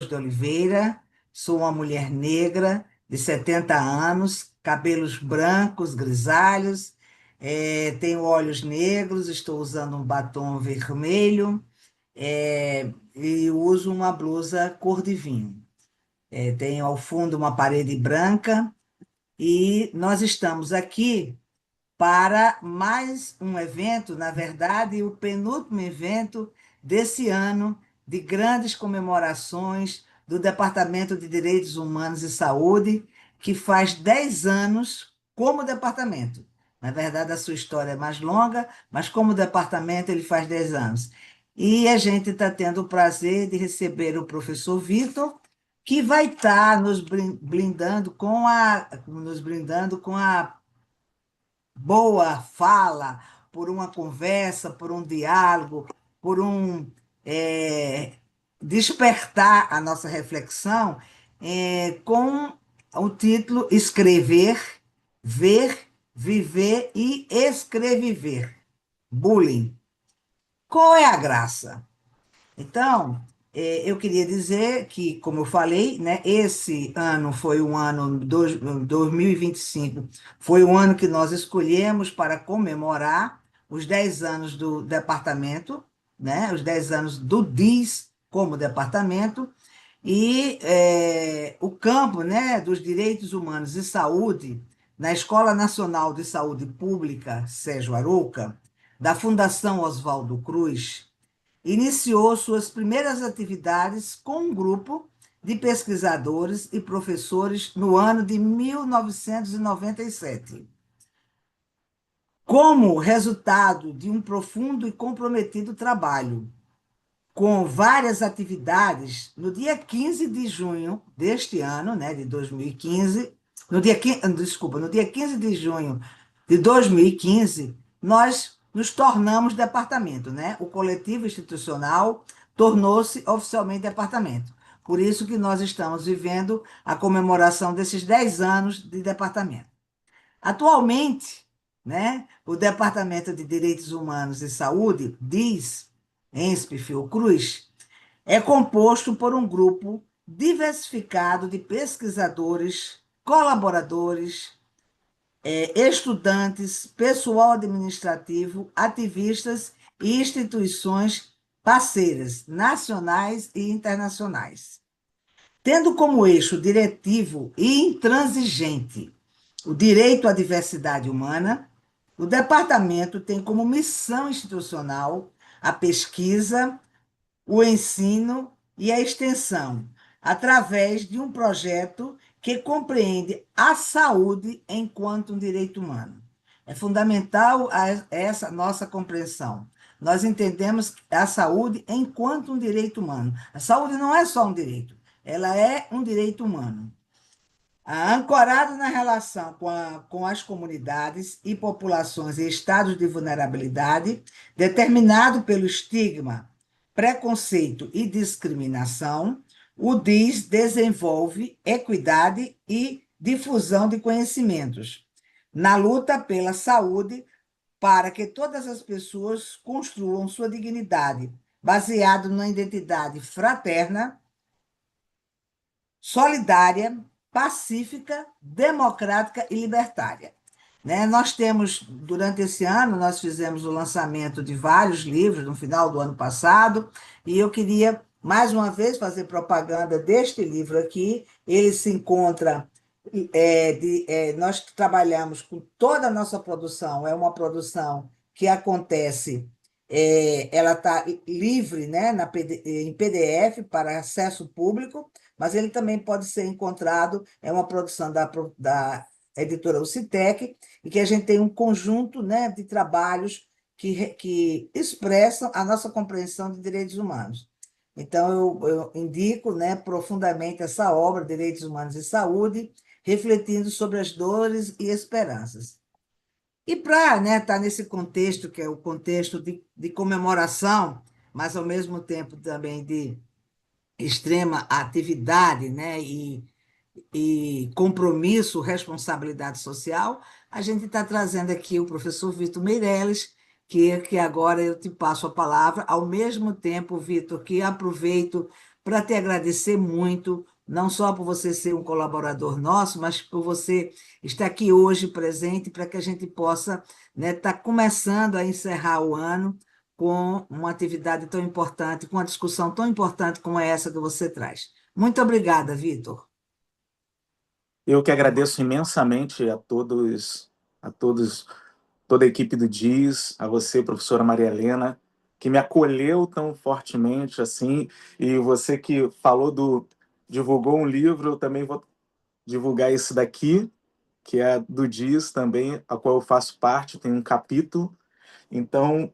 de Oliveira, sou uma mulher negra de 70 anos, cabelos brancos, grisalhos, tenho olhos negros, estou usando um batom vermelho, e uso uma blusa cor de vinho. Tenho ao fundo uma parede branca e nós estamos aqui para mais um evento, na verdade, o penúltimo evento desse ano de grandes comemorações do Departamento de Direitos Humanos e Saúde, que faz 10 anos como departamento. Na verdade, a sua história é mais longa, mas como departamento ele faz 10 anos. E a gente está tendo o prazer de receber o professor Vitor, que vai estar nos brindando com a boa fala, por uma conversa, por um diálogo, por eh, despertar a nossa reflexão, com o título Escrever, Ver, Viver e Escreviver. Bullying. Qual é a graça? Então, eu queria dizer que, como eu falei, né, esse ano foi um ano, 2025, foi o ano que nós escolhemos para comemorar os 10 anos do departamento, né, os 10 anos do DIS como departamento, e o campo, né, dos direitos humanos e saúde, na Escola Nacional de Saúde Pública, Sérgio Arouca, da Fundação Oswaldo Cruz, iniciou suas primeiras atividades com um grupo de pesquisadores e professores no ano de 1997. Como resultado de um profundo e comprometido trabalho, com várias atividades, no dia 15 de junho deste ano, né, de 2015, no dia 15 de junho de 2015, nós nos tornamos departamento, né? O coletivo institucional tornou-se oficialmente departamento. Por isso que nós estamos vivendo a comemoração desses 10 anos de departamento. Atualmente, né, o Departamento de Direitos Humanos e Saúde, DIS, ENSP Fiocruz, é composto por um grupo diversificado de pesquisadores, colaboradores, estudantes, pessoal administrativo, ativistas e instituições parceiras, nacionais e internacionais. Tendo como eixo diretivo e intransigente o direito à diversidade humana, o departamento tem como missão institucional a pesquisa, o ensino e a extensão, através de um projeto que compreende a saúde enquanto um direito humano. É fundamental essa nossa compreensão. Nós entendemos a saúde enquanto um direito humano. A saúde não é só um direito, ela é um direito humano. Ancorado na relação com as comunidades e populações em estados de vulnerabilidade, determinado pelo estigma, preconceito e discriminação, o DIS desenvolve equidade e difusão de conhecimentos na luta pela saúde para que todas as pessoas construam sua dignidade, baseado na identidade fraterna, solidária, pacífica, democrática e libertária. Né? Nós temos, durante esse ano, nós fizemos o lançamento de vários livros no final do ano passado, e eu queria, mais uma vez, fazer propaganda deste livro aqui. Ele se encontra. Nós trabalhamos com toda a nossa produção, é uma produção que acontece, ela está livre, né, em PDF para acesso público, mas ele também pode ser encontrado, é uma produção da editora Ucitec, e que a gente tem um conjunto, né, de trabalhos que expressam a nossa compreensão de direitos humanos. Então, eu indico, né, profundamente essa obra, Direitos Humanos e Saúde, refletindo sobre as dores e esperanças. E para, né, estar nesse contexto, que é o contexto de comemoração, mas ao mesmo tempo também de extrema atividade, né, e compromisso, responsabilidade social, a gente está trazendo aqui o professor Vitor Meirelles, que agora eu te passo a palavra, ao mesmo tempo, Vitor, que aproveito para te agradecer muito, não só por você ser um colaborador nosso, mas por você estar aqui hoje presente para que a gente possa, né, estar começando a encerrar o ano com uma atividade tão importante, com uma discussão tão importante como é essa que você traz. Muito obrigada, Vitor. Eu que agradeço imensamente a todos, toda a equipe do DIS, a você, professora Maria Helena, que me acolheu tão fortemente assim, e você que divulgou um livro, eu também vou divulgar esse daqui, que é do DIS também, a qual eu faço parte, tem um capítulo. Então,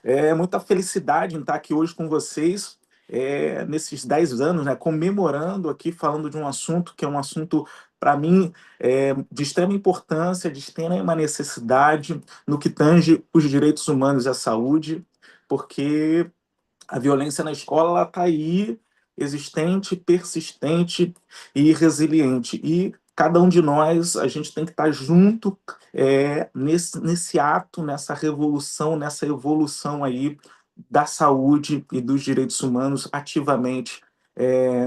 é muita felicidade em estar aqui hoje com vocês, nesses 10 anos, né, comemorando aqui, falando de um assunto que é um assunto, para mim, de extrema importância, de extrema necessidade no que tange os direitos humanos e a saúde, porque a violência na escola está aí, existente, persistente e resiliente. E cada um de nós, a gente tem que estar junto nesse ato, nessa revolução, nessa evolução aí da saúde e dos direitos humanos ativamente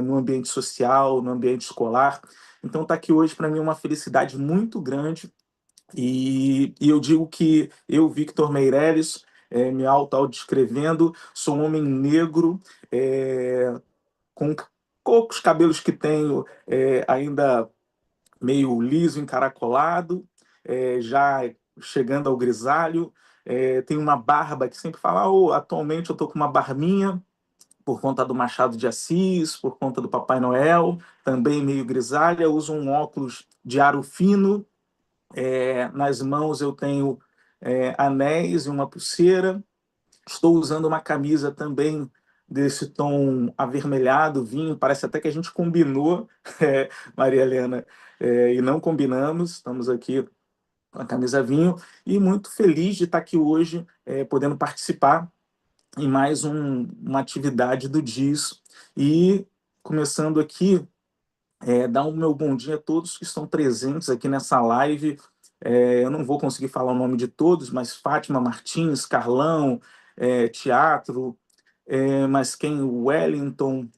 no ambiente social, no ambiente escolar. Então, estar aqui hoje, para mim, é uma felicidade muito grande e eu digo que eu, Victor Meirelles, me autodescrevendo, sou um homem negro, com poucos cabelos que tenho, ainda meio liso, encaracolado, já chegando ao grisalho, tenho uma barba que sempre fala, oh, atualmente eu estou com uma barbinha, por conta do Machado de Assis, por conta do Papai Noel, também meio grisalha, uso um óculos de aro fino, nas mãos eu tenho anéis e uma pulseira. Estou usando uma camisa também desse tom avermelhado, vinho. Parece até que a gente combinou, Maria Helena, e não combinamos. Estamos aqui com a camisa vinho e muito feliz de estar aqui hoje, podendo participar em mais uma atividade do DIS. E começando aqui, dar um meu bom dia a todos que estão presentes aqui nessa live. Eu não vou conseguir falar o nome de todos, mas Fátima Martins, Carlão, Teatro, mas quem? Wellington,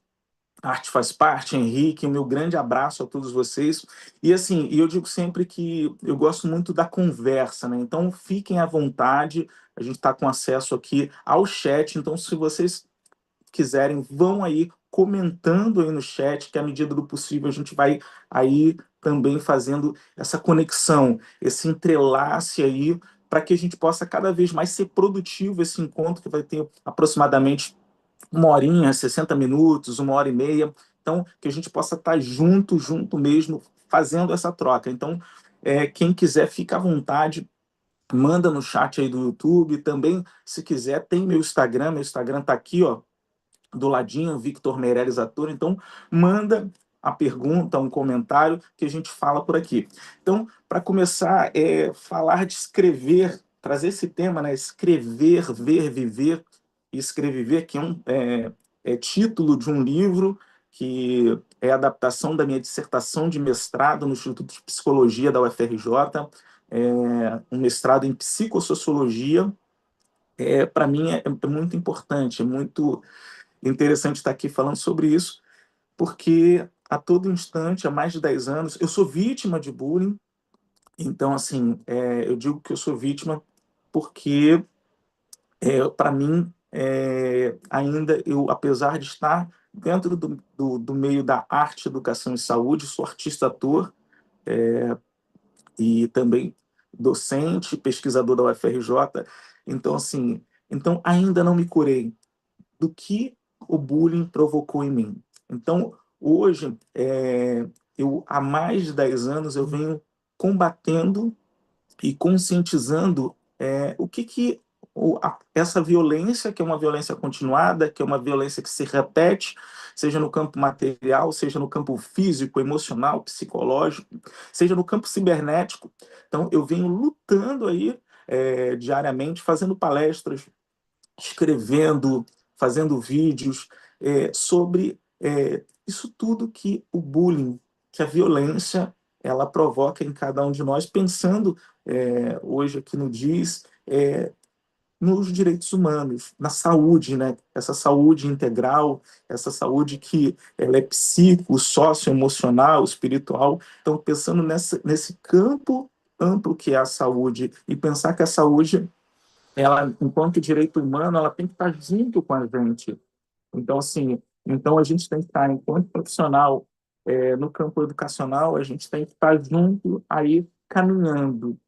Arte faz parte, Henrique, o meu grande abraço a todos vocês. E assim, eu digo sempre que eu gosto muito da conversa, né? Então fiquem à vontade, a gente está com acesso aqui ao chat, então se vocês quiserem, vão aí comentando aí no chat, que à medida do possível a gente vai aí também fazendo essa conexão, esse entrelace aí, para que a gente possa cada vez mais ser produtivo esse encontro, que vai ter aproximadamente uma horinha, 60 minutos, uma hora e meia. Então, que a gente possa estar junto mesmo, fazendo essa troca. Então, quem quiser, fica à vontade, manda no chat aí do YouTube. Também, se quiser, tem meu Instagram está aqui, ó, do ladinho, Victor Meirelles Ator. Então, manda a pergunta, um comentário que a gente fala por aqui. Então, para começar, falar de escrever, trazer esse tema, né? Escrever, ver, viver e escrever, que é título de um livro que é a adaptação da minha dissertação de mestrado no Instituto de Psicologia da UFRJ, um mestrado em psicossociologia. Para mim é muito importante, é muito interessante estar aqui falando sobre isso, porque a todo instante, há mais de 10 anos, eu sou vítima de bullying. Então, assim, eu digo que eu sou vítima porque, para mim, ainda eu, apesar de estar dentro do meio da arte, educação e saúde, sou artista-ator e também docente, pesquisador da UFRJ. Então, assim, então ainda não me curei do que o bullying provocou em mim. Então, hoje, eu há mais de 10 anos eu venho combatendo e conscientizando o que essa violência, que é uma violência continuada, que é uma violência que se repete, seja no campo material, seja no campo físico, emocional, psicológico, seja no campo cibernético. Então, eu venho lutando aí diariamente, fazendo palestras, escrevendo, fazendo vídeos sobre isso tudo que o bullying, que a violência, ela provoca em cada um de nós, pensando hoje aqui no DIS, nos direitos humanos, na saúde, né? Essa saúde integral, essa saúde que ela é psico, socioemocional, espiritual. Então, pensando nesse campo amplo que é a saúde, e pensar que a saúde, ela, enquanto direito humano, ela tem que estar junto com a gente. Então, assim, então a gente tem que estar, enquanto profissional, no campo educacional, a gente tem que estar junto aí, caminhando.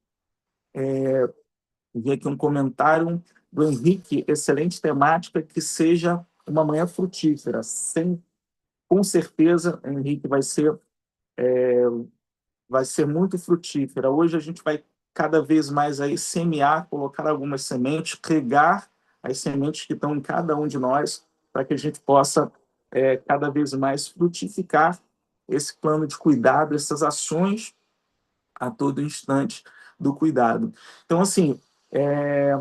Vi aqui um comentário do Henrique, excelente temática, que seja uma manhã frutífera. Com certeza, Henrique, vai ser muito frutífera. Hoje a gente vai cada vez mais aí semear, colocar algumas sementes, regar as sementes que estão em cada um de nós, para que a gente possa cada vez mais frutificar esse plano de cuidado, essas ações a todo instante do cuidado. Então, assim,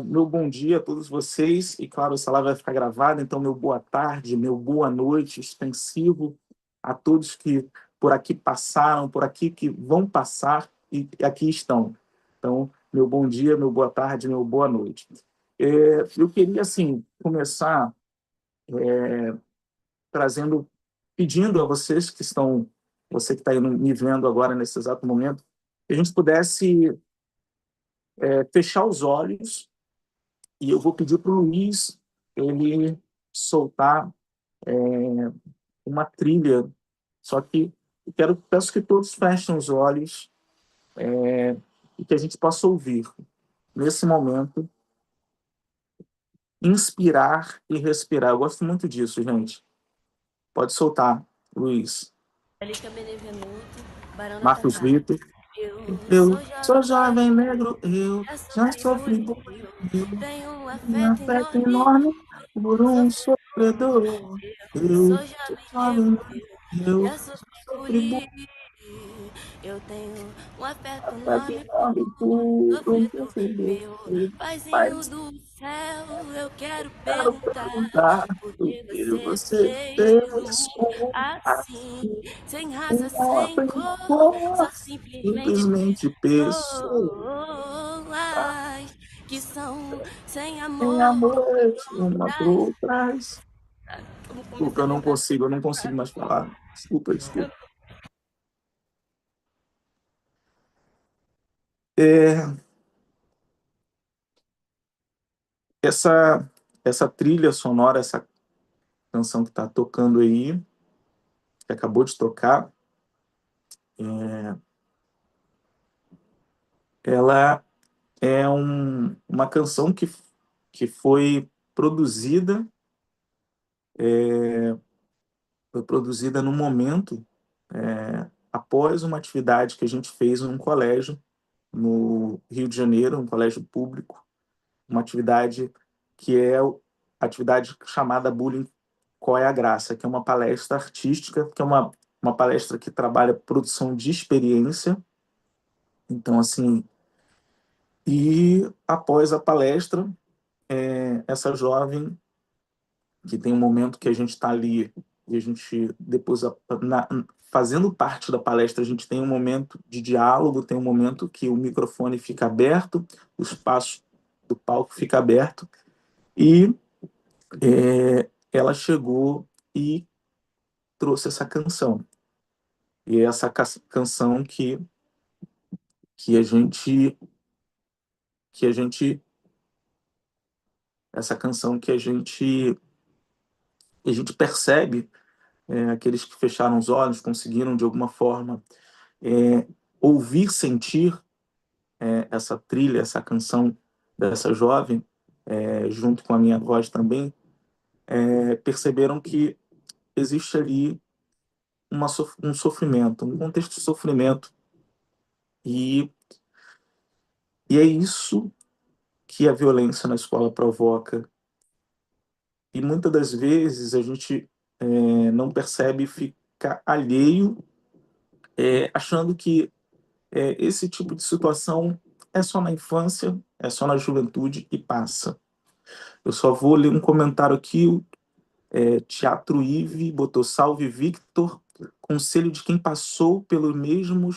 meu bom dia a todos vocês, e claro, essa live vai ficar gravada, então meu boa tarde, meu boa noite extensivo a todos que por aqui passaram, por aqui que vão passar e aqui estão. Então, meu bom dia, meu boa tarde, meu boa noite. Eu queria, assim, começar trazendo, pedindo a vocês que estão, você que está aí me vendo agora nesse exato momento, que a gente pudesse fechar os olhos, e eu vou pedir para o Luiz ele soltar uma trilha, só que peço que todos fechem os olhos e que a gente possa ouvir, nesse momento, inspirar e respirar. Eu gosto muito disso, gente. Pode soltar, Luiz. Alicia Benevenuto, Barão da Marcos Taquara. Vitor. Eu Eu sou sou jovem jovem negro, negro, eu já já sofri sofri bullying, por eu tenho um tenho afeto afeto enorme enorme por por um sofredor. sofredor. Eu Eu sou sou jovem jovem negro, negro, eu já já sofri sofri bullying. Eu tenho um afeto afeto enorme por enorme por um sofredor. sofredor. Meu paizinho Mas do céu, eu quero quero perguntar perguntar por o que que você você fez fez com assim, assim, sem raça, uma sem cor, só brincou, simplesmente simplesmente pessoa. pessoas que são sem Sem amor amor, por uma por trás. outras. Como Desculpa, comecei a lembrar. eu não consigo mais falar. Desculpa, desculpa. É, essa, essa trilha sonora, essa canção que está tocando aí, que acabou de tocar, ela é uma canção que foi produzida no momento, após uma atividade que a gente fez num colégio no Rio de Janeiro, um colégio público, uma atividade que é a atividade chamada Bullying Qual é a Graça, que é uma palestra artística, que é uma palestra que trabalha produção de experiência. Então, assim, e após a palestra, essa jovem, que tem um momento que a gente está ali, e a gente, depois, fazendo parte da palestra, a gente tem um momento de diálogo, tem um momento que o microfone fica aberto, o espaço do palco fica aberto, e ela chegou e trouxe essa canção. E é essa canção que a gente que a gente essa canção que a gente percebe, aqueles que fecharam os olhos conseguiram de alguma forma ouvir, sentir essa trilha, essa canção dessa jovem, junto com a minha voz também, perceberam que existe ali um sofrimento, um contexto de sofrimento, e, e é isso que a violência na escola provoca. E muitas das vezes a gente não percebe, fica alheio, achando que esse tipo de situação é só na infância, é só na juventude e passa. Eu só vou ler um comentário aqui. Teatro Ive botou salve Victor, conselho de quem passou pelo mesmo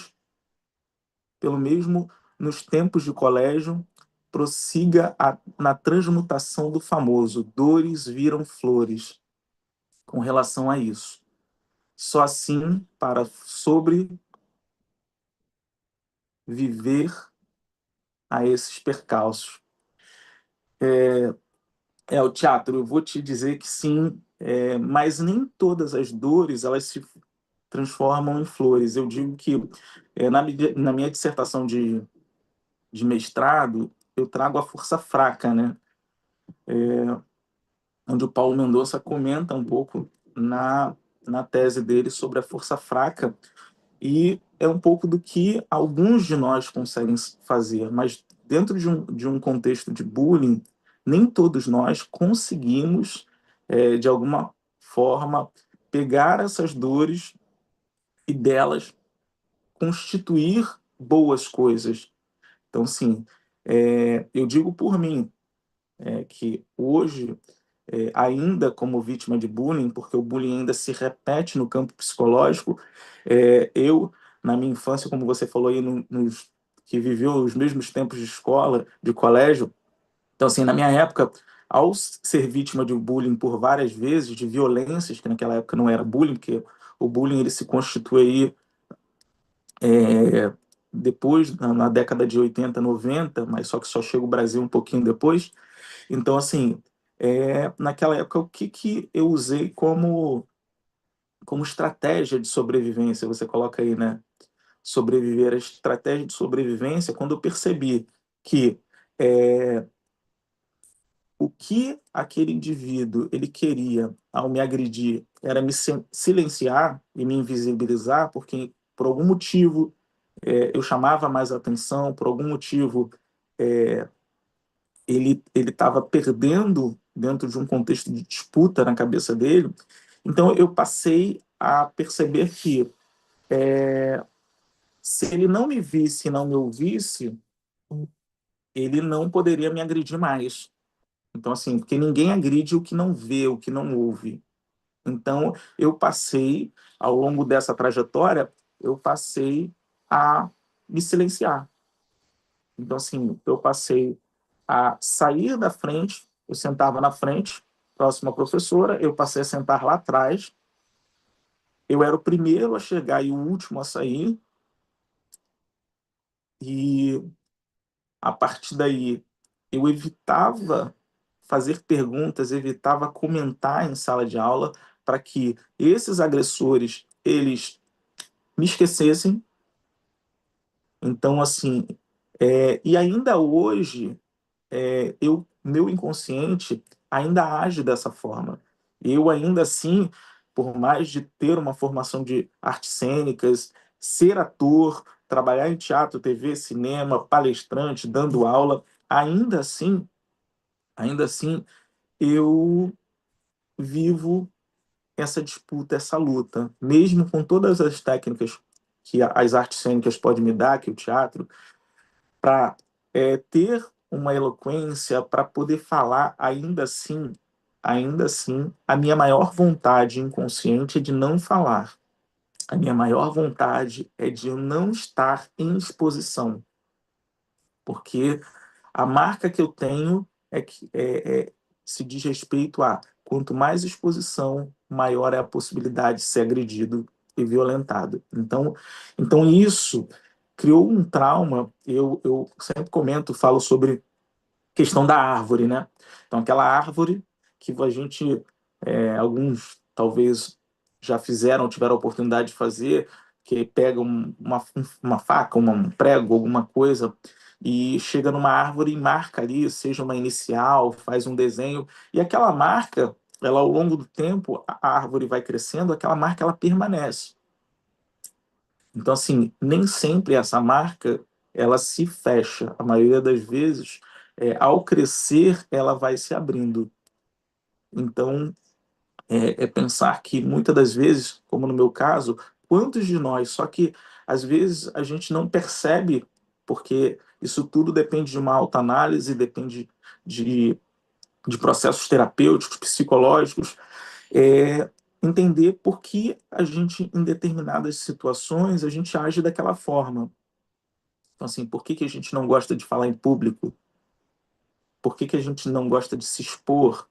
nos tempos de colégio, prossiga na transmutação do famoso dores viram flores com relação a isso. Só assim para sobreviver a esses percalços. O teatro, eu vou te dizer que sim, mas nem todas as dores elas se transformam em flores. Eu digo que na minha dissertação de mestrado, eu trago a força fraca, né? Onde o Paulo Mendonça comenta um pouco na tese dele sobre a força fraca, e é um pouco do que alguns de nós conseguem fazer, mas dentro de um contexto de bullying, nem todos nós conseguimos, de alguma forma, pegar essas dores e delas constituir boas coisas. Então, sim, eu digo por mim, que hoje, ainda como vítima de bullying, porque o bullying ainda se repete no campo psicológico, eu, na minha infância, como você falou aí, que viveu os mesmos tempos de escola, de colégio, então, assim, na minha época, ao ser vítima de bullying por várias vezes, de violências, que naquela época não era bullying, porque o bullying ele se constitui aí depois, na década de 80, 90, mas só que só chega o Brasil um pouquinho depois. Então, assim, naquela época, o que eu usei como estratégia de sobrevivência? Você coloca aí, né? Sobreviver, a estratégia de sobrevivência, quando eu percebi que o que aquele indivíduo ele queria ao me agredir era me silenciar e me invisibilizar, porque por algum motivo eu chamava mais atenção, por algum motivo ele estava perdendo dentro de um contexto de disputa na cabeça dele. Então eu passei a perceber que se ele não me visse e não me ouvisse, ele não poderia me agredir mais. Então, assim, porque ninguém agride o que não vê, o que não ouve. Então, eu passei, ao longo dessa trajetória, eu passei a me silenciar. Então, assim, eu passei a sair da frente, eu sentava na frente, próxima à professora, eu passei a sentar lá atrás, eu era o primeiro a chegar e o último a sair, e a partir daí eu evitava fazer perguntas, evitava comentar em sala de aula para que esses agressores eles me esquecessem. Então, assim, e ainda hoje meu inconsciente ainda age dessa forma. Eu ainda assim, por mais de ter uma formação de artes cênicas, ser ator, trabalhar em teatro, TV, cinema, palestrante, dando aula, ainda assim, eu vivo essa disputa, essa luta, mesmo com todas as técnicas que as artes cênicas podem me dar, que o teatro, para ter uma eloquência, para poder falar, ainda assim, a minha maior vontade inconsciente é de não falar. A minha maior vontade é de eu não estar em exposição, porque a marca que eu tenho se diz respeito a quanto mais exposição, maior é a possibilidade de ser agredido e violentado. Então isso criou um trauma. Eu sempre comento, falo sobre questão da árvore, né? Então, aquela árvore que a gente, alguns talvez já fizeram, tiveram a oportunidade de fazer, que pega uma faca, um prego, alguma coisa, e chega numa árvore e marca ali, seja uma inicial, faz um desenho, e aquela marca, ela ao longo do tempo, a árvore vai crescendo, aquela marca ela permanece. Então, assim, nem sempre essa marca ela se fecha. A maioria das vezes, ao crescer, ela vai se abrindo. Então, pensar que muitas das vezes, como no meu caso, quantos de nós, só que às vezes a gente não percebe, porque isso tudo depende de uma autoanálise, depende de, de processos terapêuticos, psicológicos, entender por que a gente, em determinadas situações, a gente age daquela forma. Então, assim, por que a gente não gosta de falar em público? por que que a gente não gosta de se expor,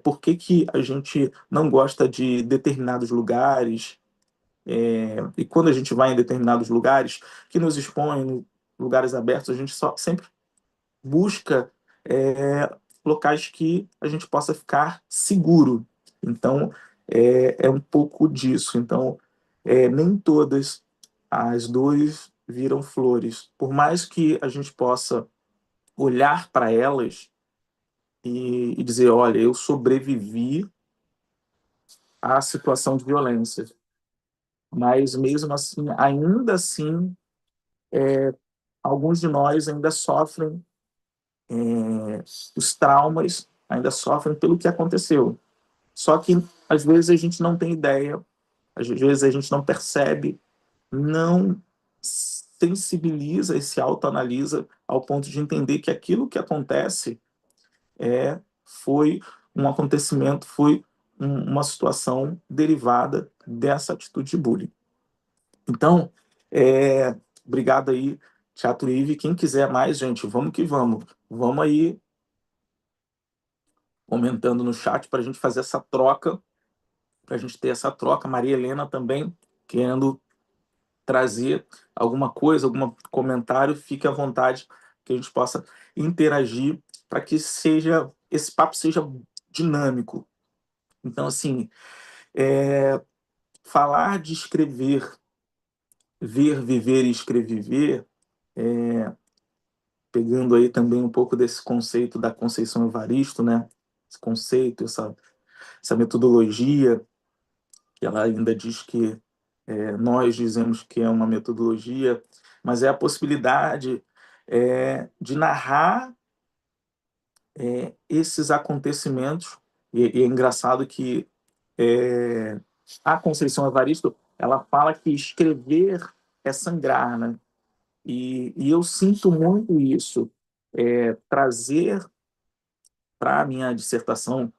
por que que a gente não gosta de determinados lugares, e quando a gente vai em determinados lugares que nos expõem, lugares abertos, a gente sempre busca locais que a gente possa ficar seguro. Então, é um pouco disso. Então, nem todas as dores viram flores. Por mais que a gente possa olhar para elas e dizer, olha, eu sobrevivi à situação de violência, mas mesmo assim, ainda assim, alguns de nós ainda sofrem os traumas, ainda sofrem pelo que aconteceu. Só que às vezes a gente não tem ideia, às vezes a gente não percebe, não sensibiliza e se autoanalisa ao ponto de entender que aquilo que acontece foi um acontecimento, foi uma situação derivada dessa atitude de bullying. Então, obrigado aí, Teatro Ive. Quem quiser mais, gente, vamos que vamos. Vamos aí comentando no chat para a gente fazer essa troca, para a gente ter essa troca. Maria Helena também querendo trazer alguma coisa, algum comentário, fique à vontade que a gente possa interagir para que esse papo seja dinâmico. Então, assim, falar de escrever, ver, viver e escrever, pegando aí também um pouco desse conceito da Conceição Evaristo, né? Esse conceito, essa metodologia, que ela ainda diz que nós dizemos que é uma metodologia, mas é a possibilidade de narrar esses acontecimentos, e é engraçado que a Conceição Evaristo, ela fala que escrever é sangrar, né? E eu sinto muito isso, trazer para a minha dissertação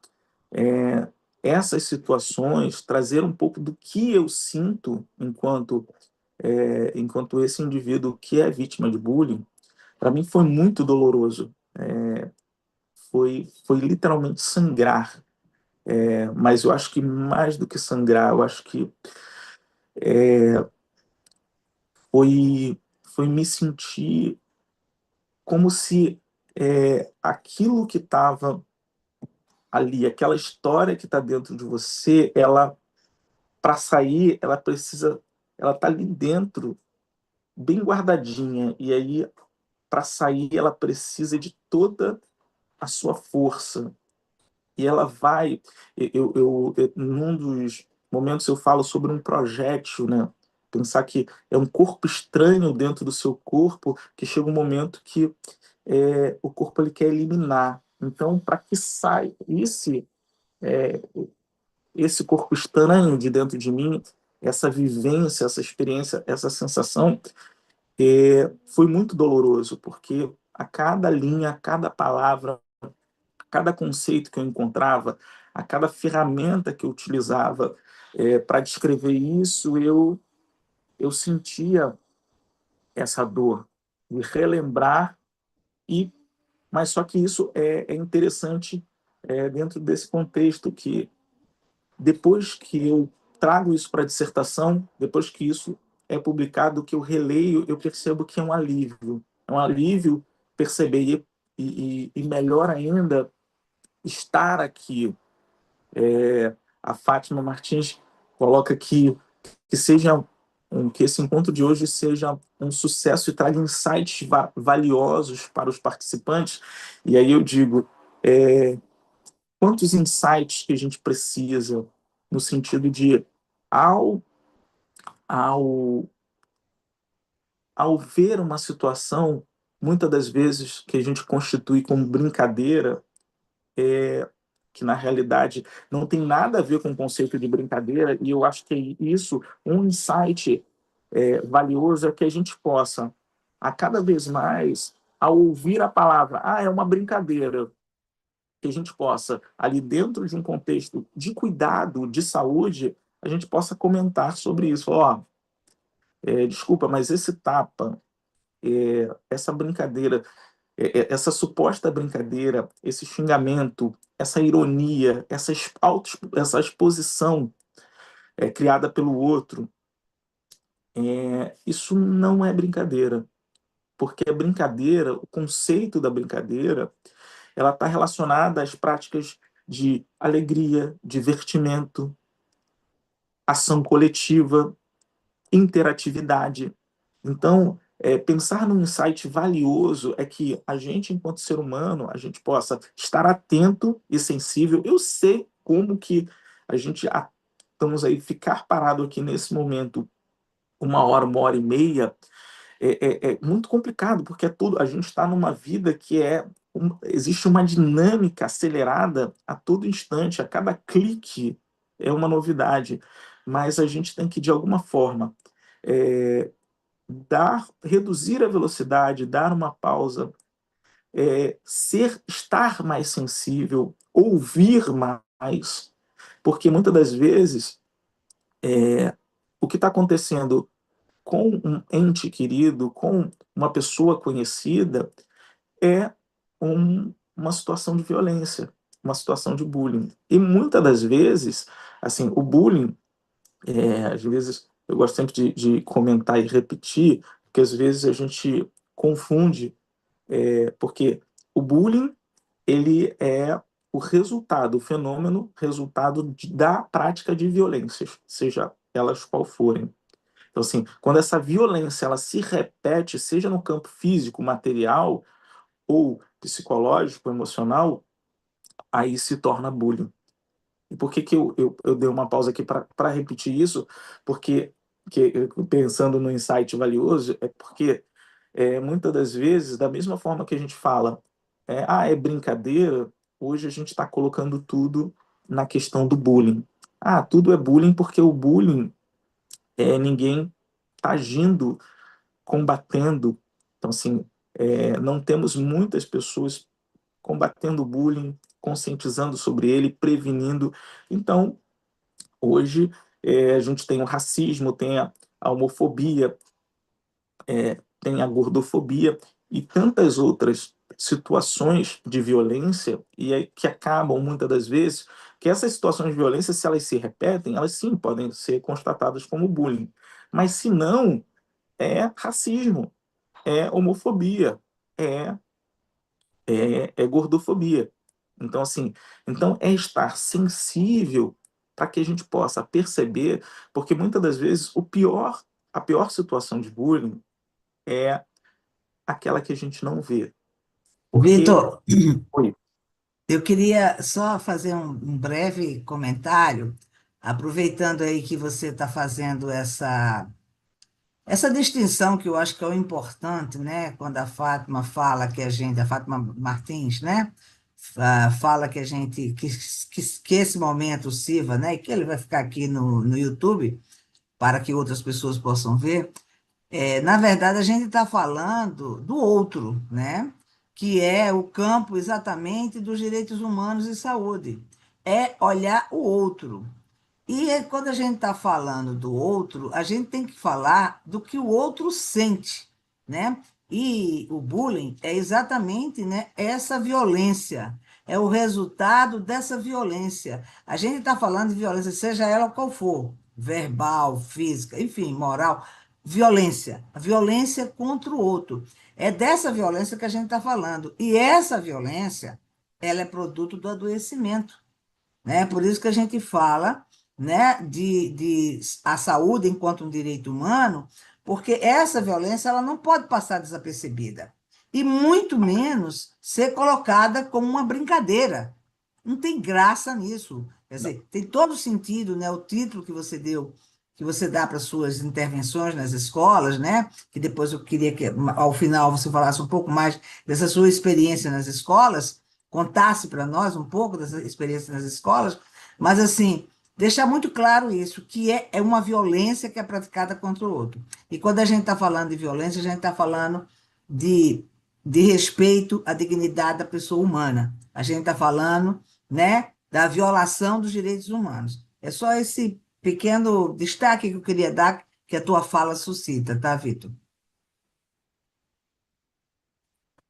essas situações, trazer um pouco do que eu sinto enquanto esse indivíduo que é vítima de bullying. Para mim foi muito doloroso, foi literalmente sangrar, mas eu acho que mais do que sangrar, eu acho que foi me sentir como se aquilo que estava ali, aquela história que está dentro de você, ela, para sair, ela está ali dentro, bem guardadinha, e aí, para sair, ela precisa de toda a sua força. E ela vai. Num dos momentos, eu falo sobre um projétil, né? Pensar que é um corpo estranho dentro do seu corpo, que chega um momento que o corpo ele quer eliminar. Então, para que saia esse corpo estranho de dentro de mim, essa vivência, essa experiência, essa sensação, foi muito doloroso, porque a cada linha, a cada palavra, a cada conceito que eu encontrava, a cada ferramenta que eu utilizava para descrever isso, eu sentia essa dor de relembrar, mas só que isso é interessante dentro desse contexto que depois que eu trago isso para a dissertação, depois que isso é publicado, que eu releio, eu percebo que é um alívio perceber e melhor ainda estar aqui. A Fátima Martins coloca que seja que esse encontro de hoje seja um sucesso e traga insights valiosos para os participantes. E aí eu digo, quantos insights que a gente precisa no sentido de ao ao ao ver uma situação, muitas das vezes que a gente constitui como brincadeira, que na realidade não tem nada a ver com o conceito de brincadeira, e eu acho que é isso, um insight valioso é que a gente possa, a cada vez mais, ao ouvir a palavra, é uma brincadeira, que a gente possa, ali dentro de um contexto de cuidado, de saúde, a gente possa comentar sobre isso. Desculpa, mas esse tapa, essa brincadeira, essa suposta brincadeira, esse xingamento, essa ironia, essa exposição criada pelo outro, isso não é brincadeira, porque a brincadeira, o conceito da brincadeira, ela está relacionada às práticas de alegria, divertimento, ação coletiva, interatividade. Então, pensar num insight valioso é que a gente, enquanto ser humano, a gente possa estar atento e sensível. Eu sei como que a gente estamos aí, ficar parado aqui nesse momento 1 hora, 1 hora e meia, é muito complicado, porque a gente está numa vida que existe uma dinâmica acelerada a todo instante, a cada clique é uma novidade, mas a gente tem que, de alguma forma, é, reduzir a velocidade, dar uma pausa, estar mais sensível, ouvir mais, porque muitas das vezes o que está acontecendo com um ente querido, com uma pessoa conhecida, é uma situação de violência, uma situação de bullying. E muitas das vezes, assim, o bullying, às vezes, eu gosto sempre de comentar e repetir, porque às vezes a gente confunde, porque o bullying, ele é o resultado, o fenômeno, resultado da prática de violências, seja elas qual forem. Então, assim, quando essa violência ela se repete, seja no campo físico, material, ou psicológico, emocional, aí se torna bullying. E por que, que eu dei uma pausa aqui para repetir isso? Porque, pensando no insight valioso, é porque muitas das vezes, da mesma forma que a gente fala, é brincadeira, hoje a gente está colocando tudo na questão do bullying. Tudo é bullying porque o bullying ninguém está agindo, combatendo. Então, assim, não temos muitas pessoas combatendo o bullying, conscientizando sobre ele, prevenindo. Então, hoje, a gente tem o racismo, tem a homofobia, tem a gordofobia e tantas outras situações de violência que acabam, muitas das vezes, que essas situações de violência, se elas se repetem, elas sim podem ser constatadas como bullying. Mas, se não, é racismo, é homofobia, é gordofobia. Então, assim, é estar sensível para que a gente possa perceber, porque muitas das vezes a pior situação de bullying é aquela que a gente não vê. Porque, Vitor, oi, eu queria só fazer um breve comentário, aproveitando aí que você está fazendo essa distinção que eu acho que é o importante, né? Quando a Fátima fala que a Fátima Martins, né? Fala que a gente, que esse momento sirva, né? E que ele vai ficar aqui no YouTube para que outras pessoas possam ver. Na verdade, a gente está falando do outro, né? Que é o campo exatamente dos direitos humanos e saúde. É olhar o outro. Quando a gente está falando do outro, a gente tem que falar do que o outro sente, né? E o bullying é exatamente, né, essa violência, é o resultado dessa violência. A gente está falando de violência, seja ela qual for, verbal, física, enfim, moral, violência, a violência contra o outro. É dessa violência que a gente está falando. E essa violência, ela é produto do adoecimento, né? Por isso que a gente fala, né, de a saúde enquanto um direito humano, porque essa violência ela não pode passar desapercebida e muito menos ser colocada como uma brincadeira. Não tem graça nisso. Quer não, dizer, tem todo sentido, né, o título que você deu, que você dá para suas intervenções nas escolas, né? Que depois eu queria que ao final você falasse um pouco mais dessa sua experiência nas escolas, contasse para nós um pouco dessa experiência nas escolas, mas assim, deixar muito claro isso, que é uma violência que é praticada contra o outro. E quando a gente está falando de violência, a gente está falando de, de respeito à dignidade da pessoa humana. A gente está falando, né, da violação dos direitos humanos. É só esse pequeno destaque que eu queria dar, que a tua fala suscita, tá, Vitor?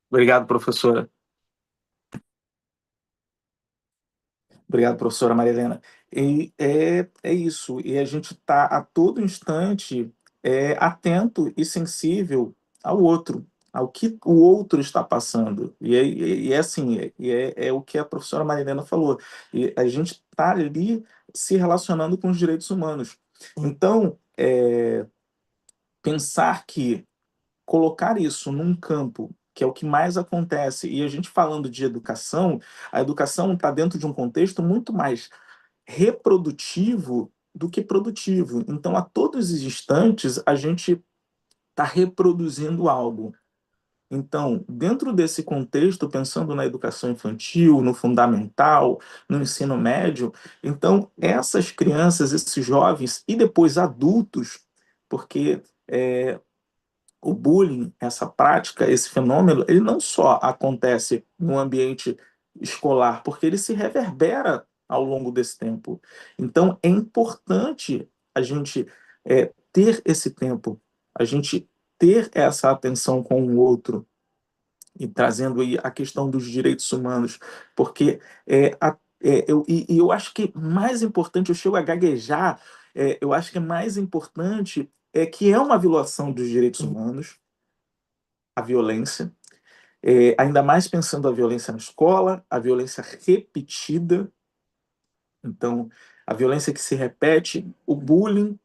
Obrigado, professora. Obrigado, professora Maria Helena. E é isso, e a gente está a todo instante atento e sensível ao outro, ao que o outro está passando. E é assim, é o que a professora Maria Helena falou. E a gente está ali se relacionando com os direitos humanos. Então, pensar que colocar isso num campo que é o que mais acontece, e a gente falando de educação, a educação está dentro de um contexto muito mais reprodutivo do que produtivo. Então, a todos os instantes, a gente está reproduzindo algo. Então, dentro desse contexto, pensando na educação infantil, no fundamental, no ensino médio, então essas crianças, esses jovens e depois adultos, porque o bullying, essa prática, esse fenômeno, ele não só acontece no ambiente escolar, porque ele se reverbera ao longo desse tempo. Então, é importante a gente ter esse tempo, a gente ter essa atenção com o outro, e trazendo aí a questão dos direitos humanos, porque eu acho que mais importante, eu chego a gaguejar, eu acho que é mais importante que é uma violação dos direitos humanos, a violência, ainda mais pensando a violência na escola, a violência repetida, então a violência que se repete, o bullying,